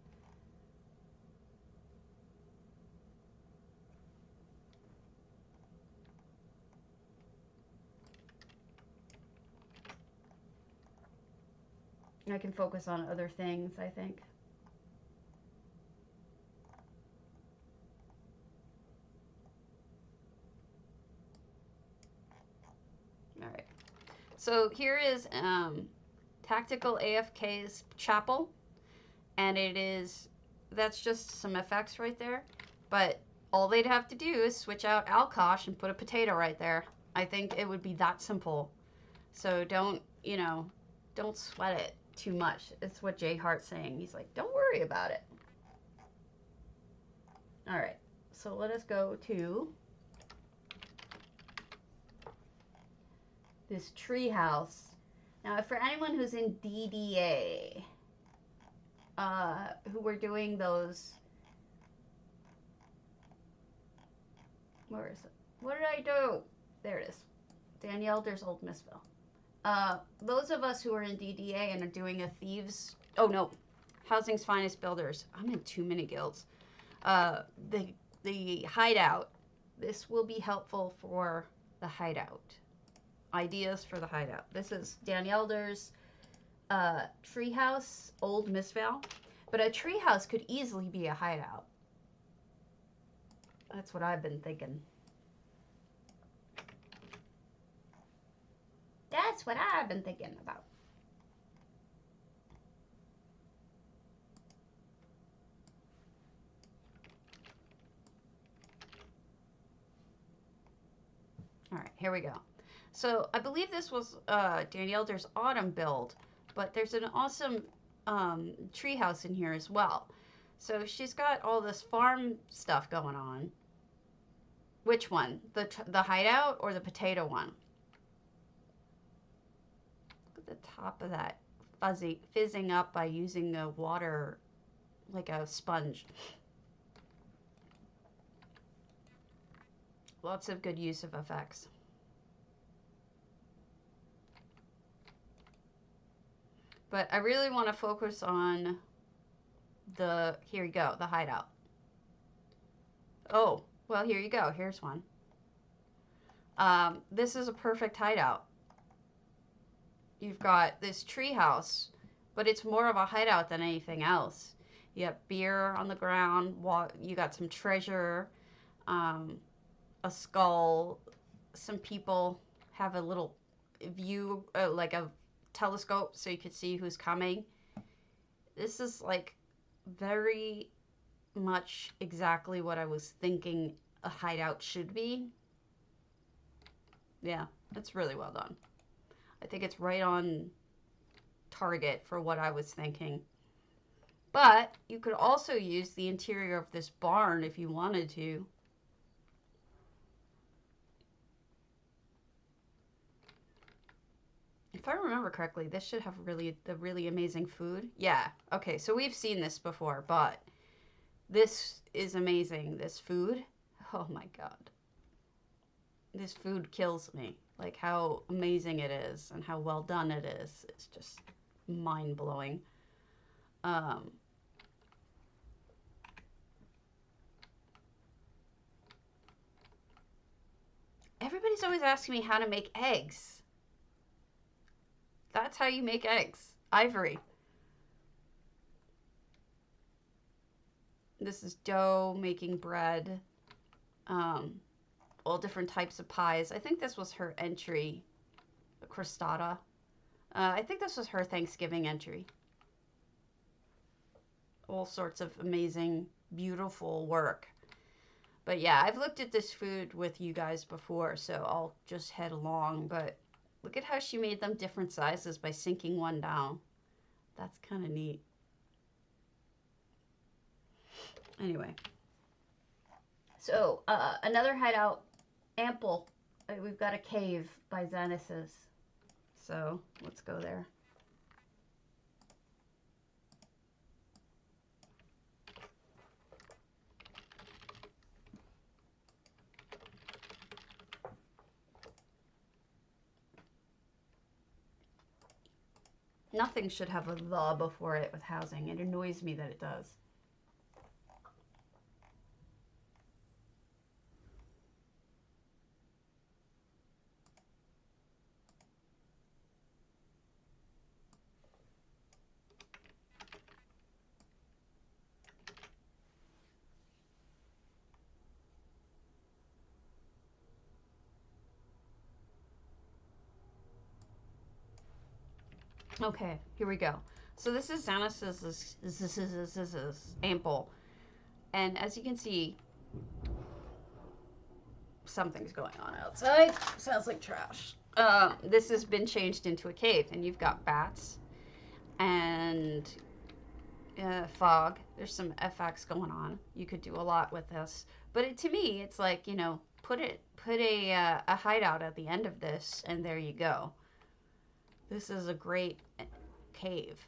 I can focus on other things, I think. All right. So here is Tactical AFK's chapel. And it is, that's just some effects right there. But all they'd have to do is switch out Alkosh and put a potato right there. I think it would be that simple. So don't, you know, don't sweat it too much. It's what Jay Hart's saying. He's like, don't worry about it. All right. So let us go to this treehouse. Now, for anyone who's in DDA, who were doing those, where is it? What did I do? There it is. Danielle, there's old Mistveil. Those of us who are in DDA and are doing a thieves, oh no, Housing's Finest Builders. I'm in too many guilds. The hideout. This will be helpful for the hideout. Ideas for the hideout. This is Danielle's treehouse, old Mistveil. But a treehouse could easily be a hideout. That's what I've been thinking. That's what I've been thinking about. All right, here we go. So I believe this was Danielle's autumn build, but there's an awesome treehouse in here as well. So she's got all this farm stuff going on. Which one? The hideout or the potato one? Look at the top of that fizzing up by using the water like a sponge. Lots of good use of effects. But I really want to focus on here you go, the hideout. Oh, well, here you go. Here's one. This is a perfect hideout. You've got this treehouse, but it's more of a hideout than anything else. You have beer on the ground. You got some treasure, a skull. Some people have a little view, like a telescope, so you could see who's coming. This is like very much exactly what I was thinking a hideout should be. Yeah, it's really well done. I think it's right on target for what I was thinking. But you could also use the interior of this barn if you wanted to. If I remember correctly, this should have the really amazing food. Yeah, okay, so we've seen this before, but this is amazing, this food. Oh my god. This food kills me. Like how amazing it is and how well done it is. It's just mind-blowing. Everybody's always asking me how to make eggs. That's how you make eggs. Ivory. This is dough, making bread, all different types of pies. I think this was her entry, crostata. I think this was her Thanksgiving entry. All sorts of amazing, beautiful work. But yeah, I've looked at this food with you guys before, so I'll just head along. But look at how she made them different sizes by sinking one down. That's kind of neat. Anyway. So, another hideout, ample. We've got a cave by Xenesis. So, let's go there. Nothing should have a "the" before it with housing. It annoys me that it does. Okay, here we go. So this is Xenesis' ample. And as you can see, something's going on outside. Sounds like trash. This has been changed into a cave, and you've got bats and fog. There's some FX going on. You could do a lot with this, but to me, it's like, you know, put a hideout at the end of this, and there you go. This is a great cave.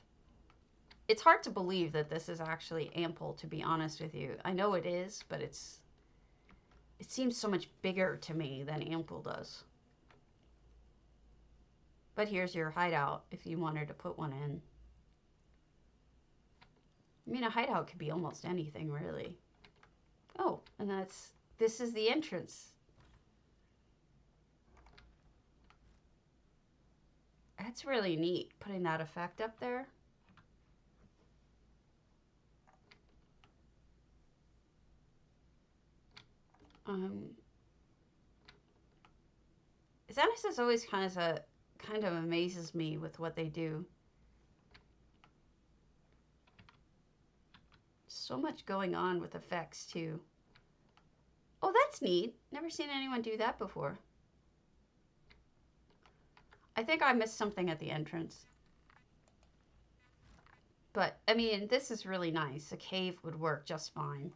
It's hard to believe that this is actually ample, to be honest with you. I know it is, but it seems so much bigger to me than ample does. But here's your hideout if you wanted to put one in. I mean, a hideout could be almost anything, really. Oh, and this is the entrance. That's really neat, putting that effect up there. Xenesis always kind of amazes me with what they do. So much going on with effects too. Oh, that's neat. Never seen anyone do that before. I think I missed something at the entrance. But, I mean, this is really nice. A cave would work just fine.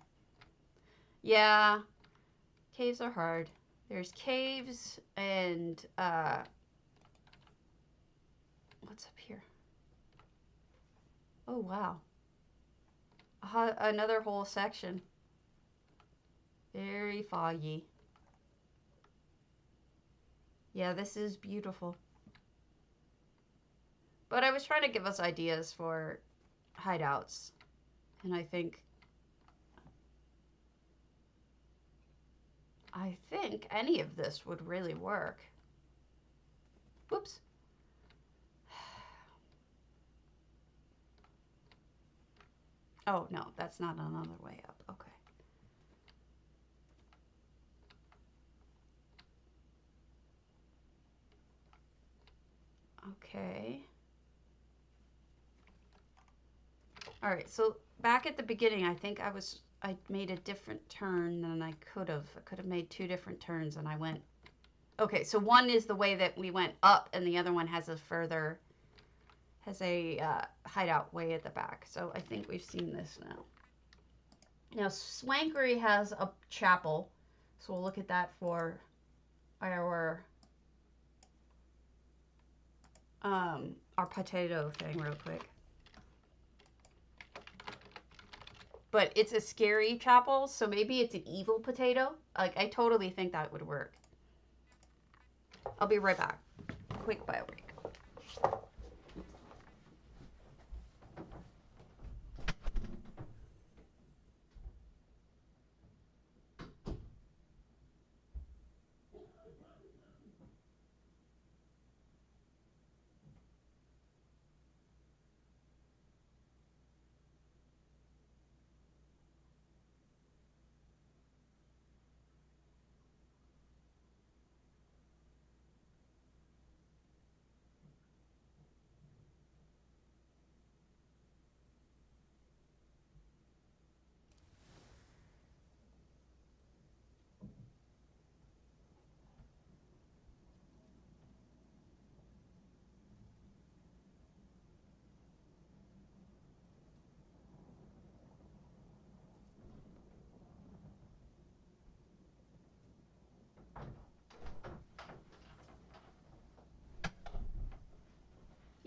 Yeah, caves are hard. There's caves and, what's up here? Oh, wow. Another whole section. Very foggy. Yeah, this is beautiful. But I was trying to give us ideas for hideouts. And I think any of this would really work. Whoops. Oh, no, that's not another way up. Okay. Okay. All right, so back at the beginning, I think I made a different turn than I could have. I could have made two different turns, and I went. Okay, so one is the way that we went up, and the other one has a hideout way at the back. So I think we've seen this now. Now, Swankery has a chapel, so we'll look at that for our potato thing real quick. But it's a scary chapel, so maybe it's an evil potato. Like, I totally think that would work. I'll be right back. Quick bio break.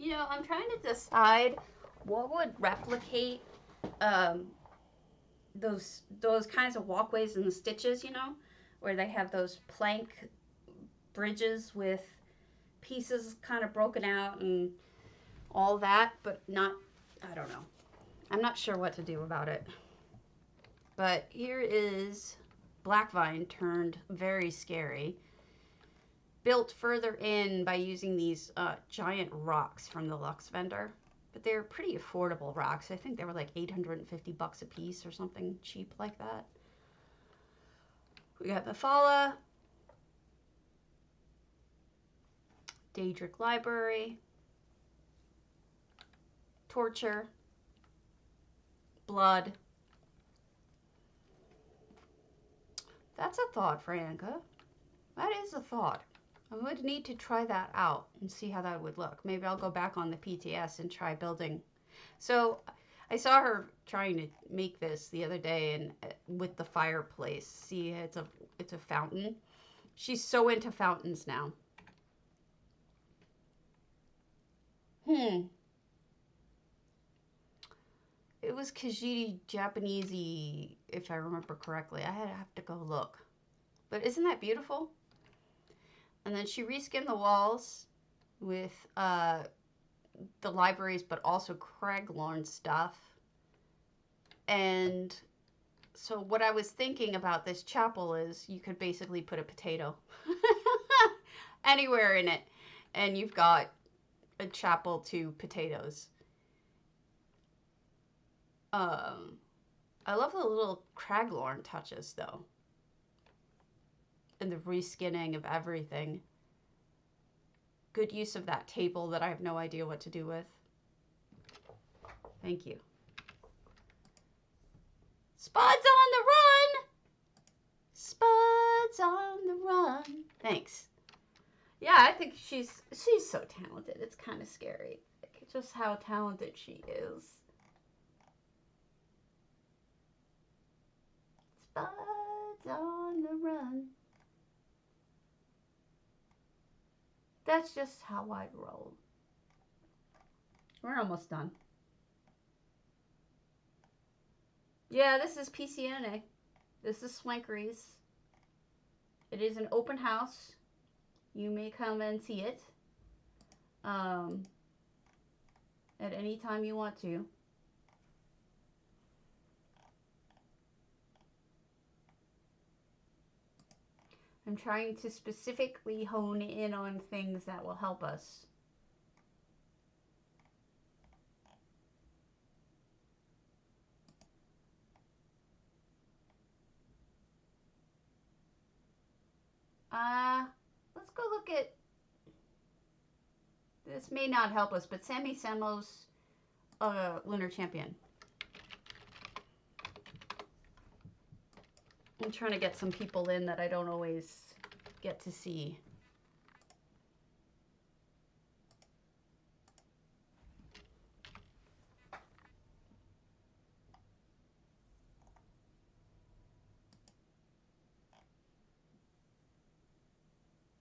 You know, I'm trying to decide what would replicate um, those kinds of walkways and the stitches, you know, where they have those plank bridges with pieces kind of broken out and all that, but not, I don't know. I'm not sure what to do about it. But here is Blackvine turned very scary. Built further in by using these giant rocks from the Lux vendor. But they're pretty affordable rocks. I think they were like 850 bucks a piece or something cheap like that. We got Mephala, Daedric Library, Torture, Blood. That's a thought, Franca. That is a thought. I would need to try that out and see how that would look. Maybe I'll go back on the PTS and try building. So I saw her trying to make this the other day, and with the fireplace. See, it's a fountain. She's so into fountains now. It was Kijiji Japanesey, if I remember correctly. I have to go look. But isn't that beautiful? And then she reskinned the walls with the libraries, but also Craglorn stuff. And so what I was thinking about this chapel is you could basically put a potato anywhere in it, and you've got a chapel to potatoes. I love the little Craglorn touches, though. And the reskinning of everything. Good use of that table that I have no idea what to do with. Thank you. Spud's on the run! Spud's on the run. Thanks. Yeah, I think she's so talented. It's kind of scary. Like, just how talented she is. Spud's on the run. That's just how I roll. We're almost done. Yeah, this is PCNA. This is Swankery's. It is an open house. You may come and see it at any time you want to. I'm trying to specifically hone in on things that will help us. Let's go look at, this may not help us, but Sammy Samo's Lunar Champion. I'm trying to get some people in that I don't always get to see.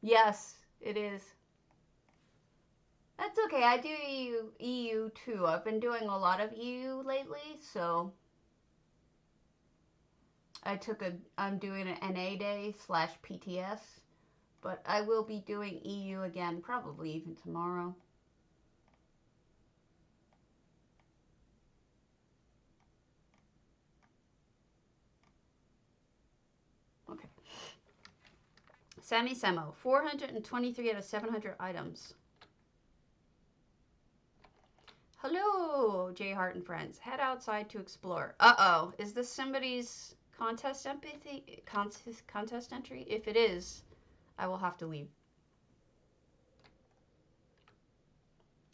Yes, it is. That's okay. I do EU too. I've been doing a lot of EU lately, so I'm doing an NA day / PTS, but I will be doing EU again, probably even tomorrow. Okay. Sammy Samo, 423 out of 700 items. Hello, J Hart and friends. Head outside to explore. Uh-oh, is this somebody's contest entry? If it is, I will have to leave.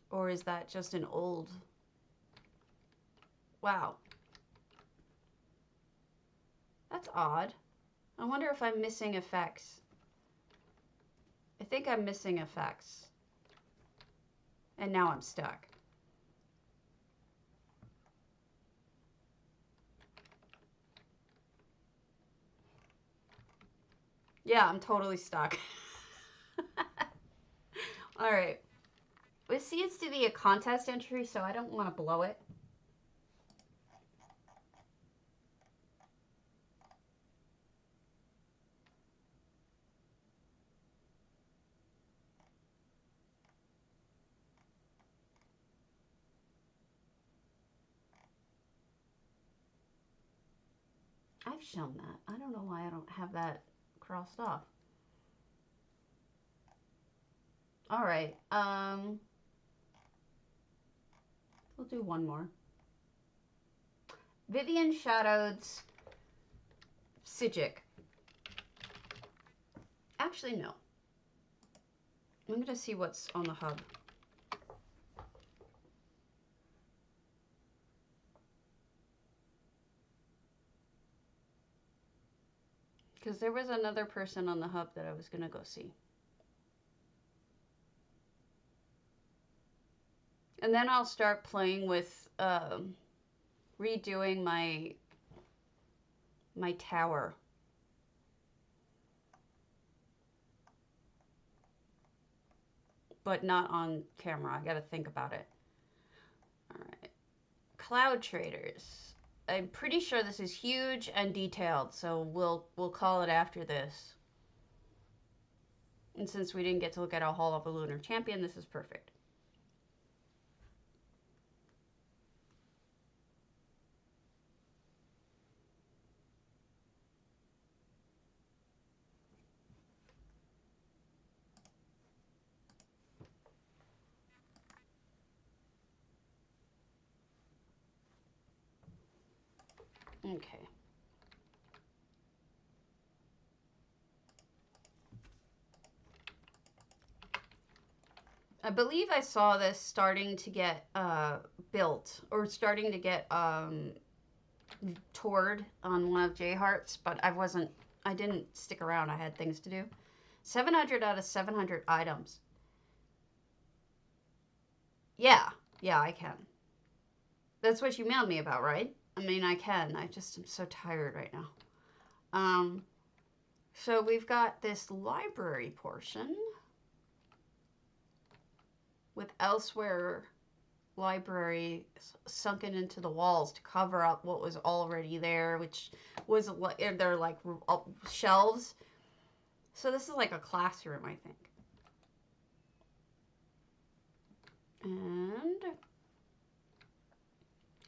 Or is that just an old... Wow. That's odd. I wonder if I'm missing effects. I think I'm missing effects. And now I'm stuck. Yeah, I'm totally stuck. All right. This seems to be a contest entry, so I don't want to blow it. I've shown that. I don't know why I don't have that crossed off. All right. We'll do one more. Vivian Shadow's psijic. Actually, no. I'm going to see what's on the hub. Because there was another person on the hub that I was going to go see. And then I'll start playing with redoing my tower. But not on camera. I got to think about it. All right. Cloud traders. I'm pretty sure this is huge and detailed, so we'll call it after this. And since we didn't get to look at a Hall of a Lunar Champion, this is perfect. Okay. I believe I saw this starting to get built, or starting to get toured on one of J Heart's, but I didn't stick around. I had things to do. 700 out of 700 items. Yeah, I can. That's what you mailed me about, right? I mean, I can. I just am so tired right now. So we've got this library portion with elsewhere library sunken into the walls to cover up what was already there, which was they're like shelves. So this is like a classroom, I think. And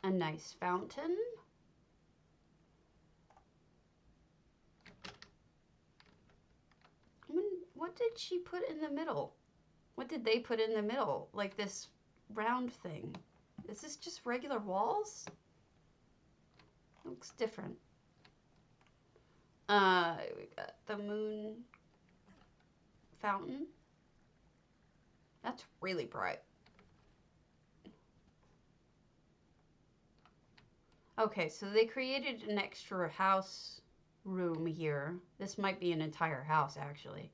a nice fountain. What did she put in the middle? What did they put in the middle? Like this round thing. Is this just regular walls? Looks different. We got the moon fountain. That's really bright. Okay, so they created an extra house room here. This might be an entire house, actually.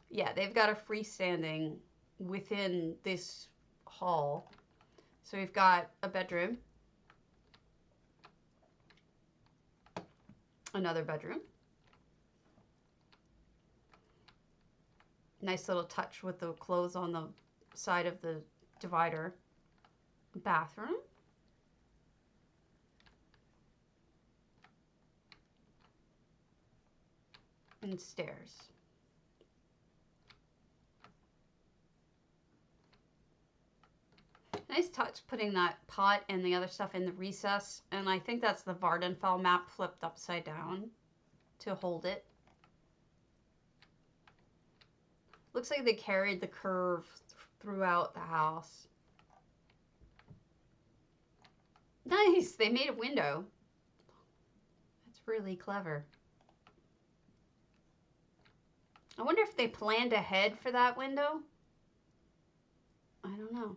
Yeah, they've got a freestanding within this hall. So we've got a bedroom. Another bedroom. Nice little touch with the clothes on the side of the divider. Bathroom. And stairs. Nice touch putting that pot and the other stuff in the recess. And I think that's the Vardenfell map flipped upside down to hold it. Looks like they carried the curve throughout the house. Nice! They made a window. That's really clever. I wonder if they planned ahead for that window. I don't know.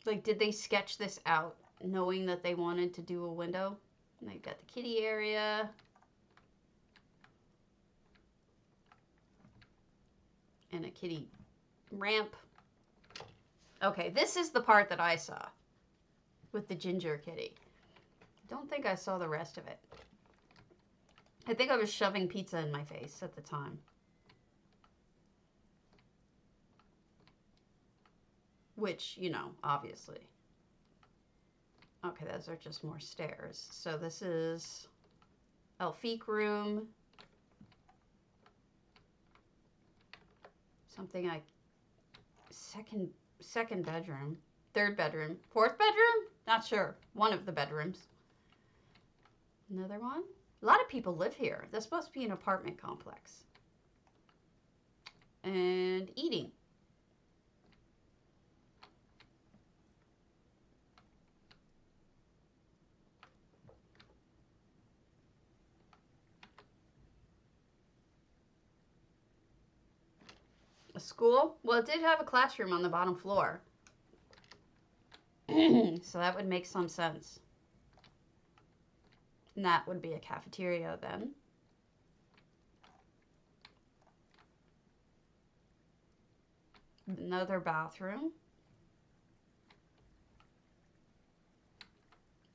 Like, did they sketch this out knowing that they wanted to do a window? And they've got the kitty area. And a kitty ramp. Okay, this is the part that I saw with the ginger kitty. Don't think I saw the rest of it. I think I was shoving pizza in my face at the time. Which, you know, obviously. Okay, those are just more stairs. So this is Elfique room. Something like second bedroom, third bedroom, fourth bedroom? Not sure. One of the bedrooms. Another one. A lot of people live here. This supposed to be an apartment complex. And eating. A school? Well, it did have a classroom on the bottom floor. So that would make some sense. And that would be a cafeteria then. Another bathroom.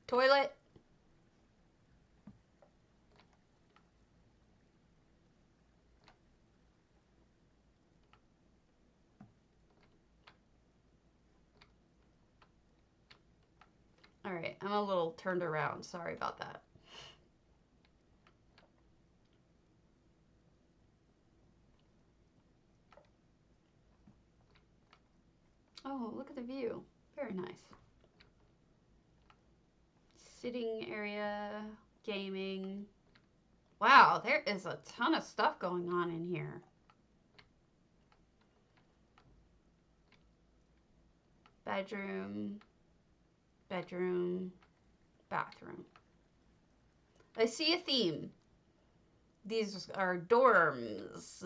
Toilet. All right, I'm a little turned around. Sorry about that. Oh, look at the view. Very nice. Sitting area, gaming. Wow, there is a ton of stuff going on in here. Bedroom, bedroom, bathroom. I see a theme. These are dorms.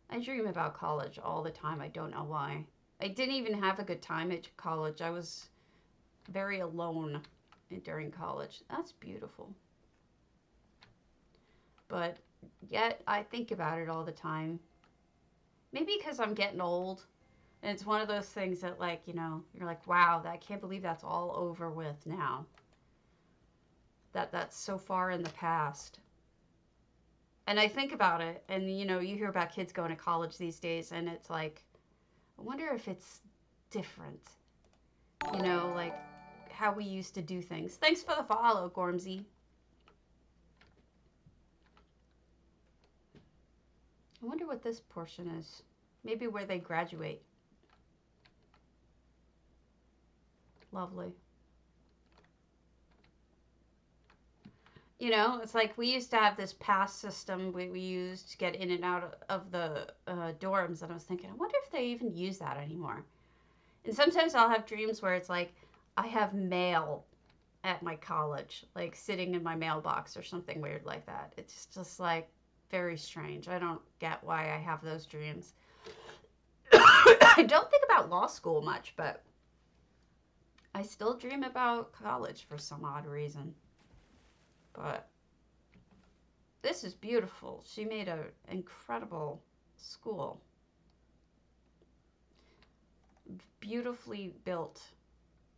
I dream about college all the time. I don't know why. I didn't even have a good time at college. I was very alone during college. That's beautiful. But yet I think about it all the time. Maybe because I'm getting old. And it's one of those things that, like, you know, you're like, wow, I can't believe that's all over with now. That's so far in the past. And I think about it, and, you know, you hear about kids going to college these days, and it's like, I wonder if it's different. You know, like how we used to do things. Thanks for the follow, Gormsy. I wonder what this portion is. Maybe where they graduate. Lovely. You know, it's like we used to have this pass system we used to get in and out of the dorms, and I was thinking, I wonder if they even use that anymore. And sometimes I'll have dreams where it's like I have mail at my college, like sitting in my mailbox or something weird like that. It's just like very strange. I don't get why I have those dreams. I don't think about law school much, but I still dream about college for some odd reason. But this is beautiful. She made an incredible school. Beautifully built.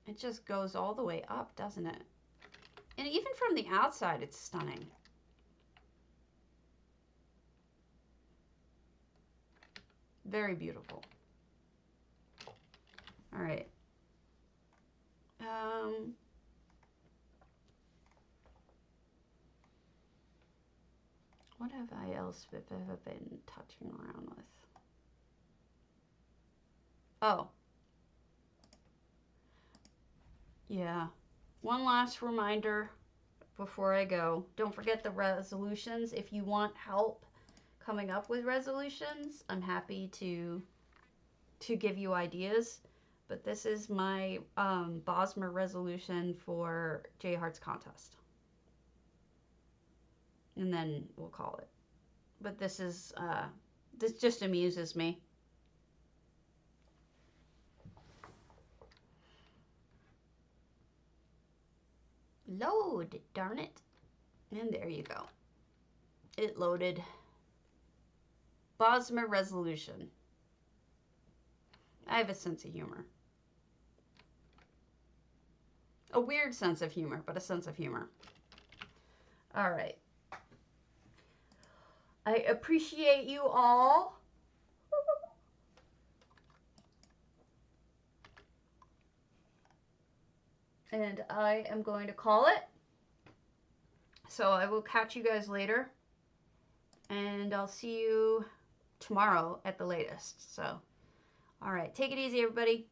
It just goes all the way up, doesn't it? And even from the outside, it's stunning. Very beautiful. All right. What have I else been touching around with? Oh. Yeah. One last reminder before I go. Don't forget the resolutions. If you want help coming up with resolutions, I'm happy to give you ideas. But this is my Bosmer resolution for J Hearts contest. And then we'll call it. But this is, this just amuses me. Load, darn it. And there you go. It loaded. Bosmer resolution. I have a sense of humor. A weird sense of humor, but a sense of humor. All right. I appreciate you all. And I am going to call it. So I will catch you guys later. And I'll see you tomorrow at the latest. So, all right. Take it easy, everybody.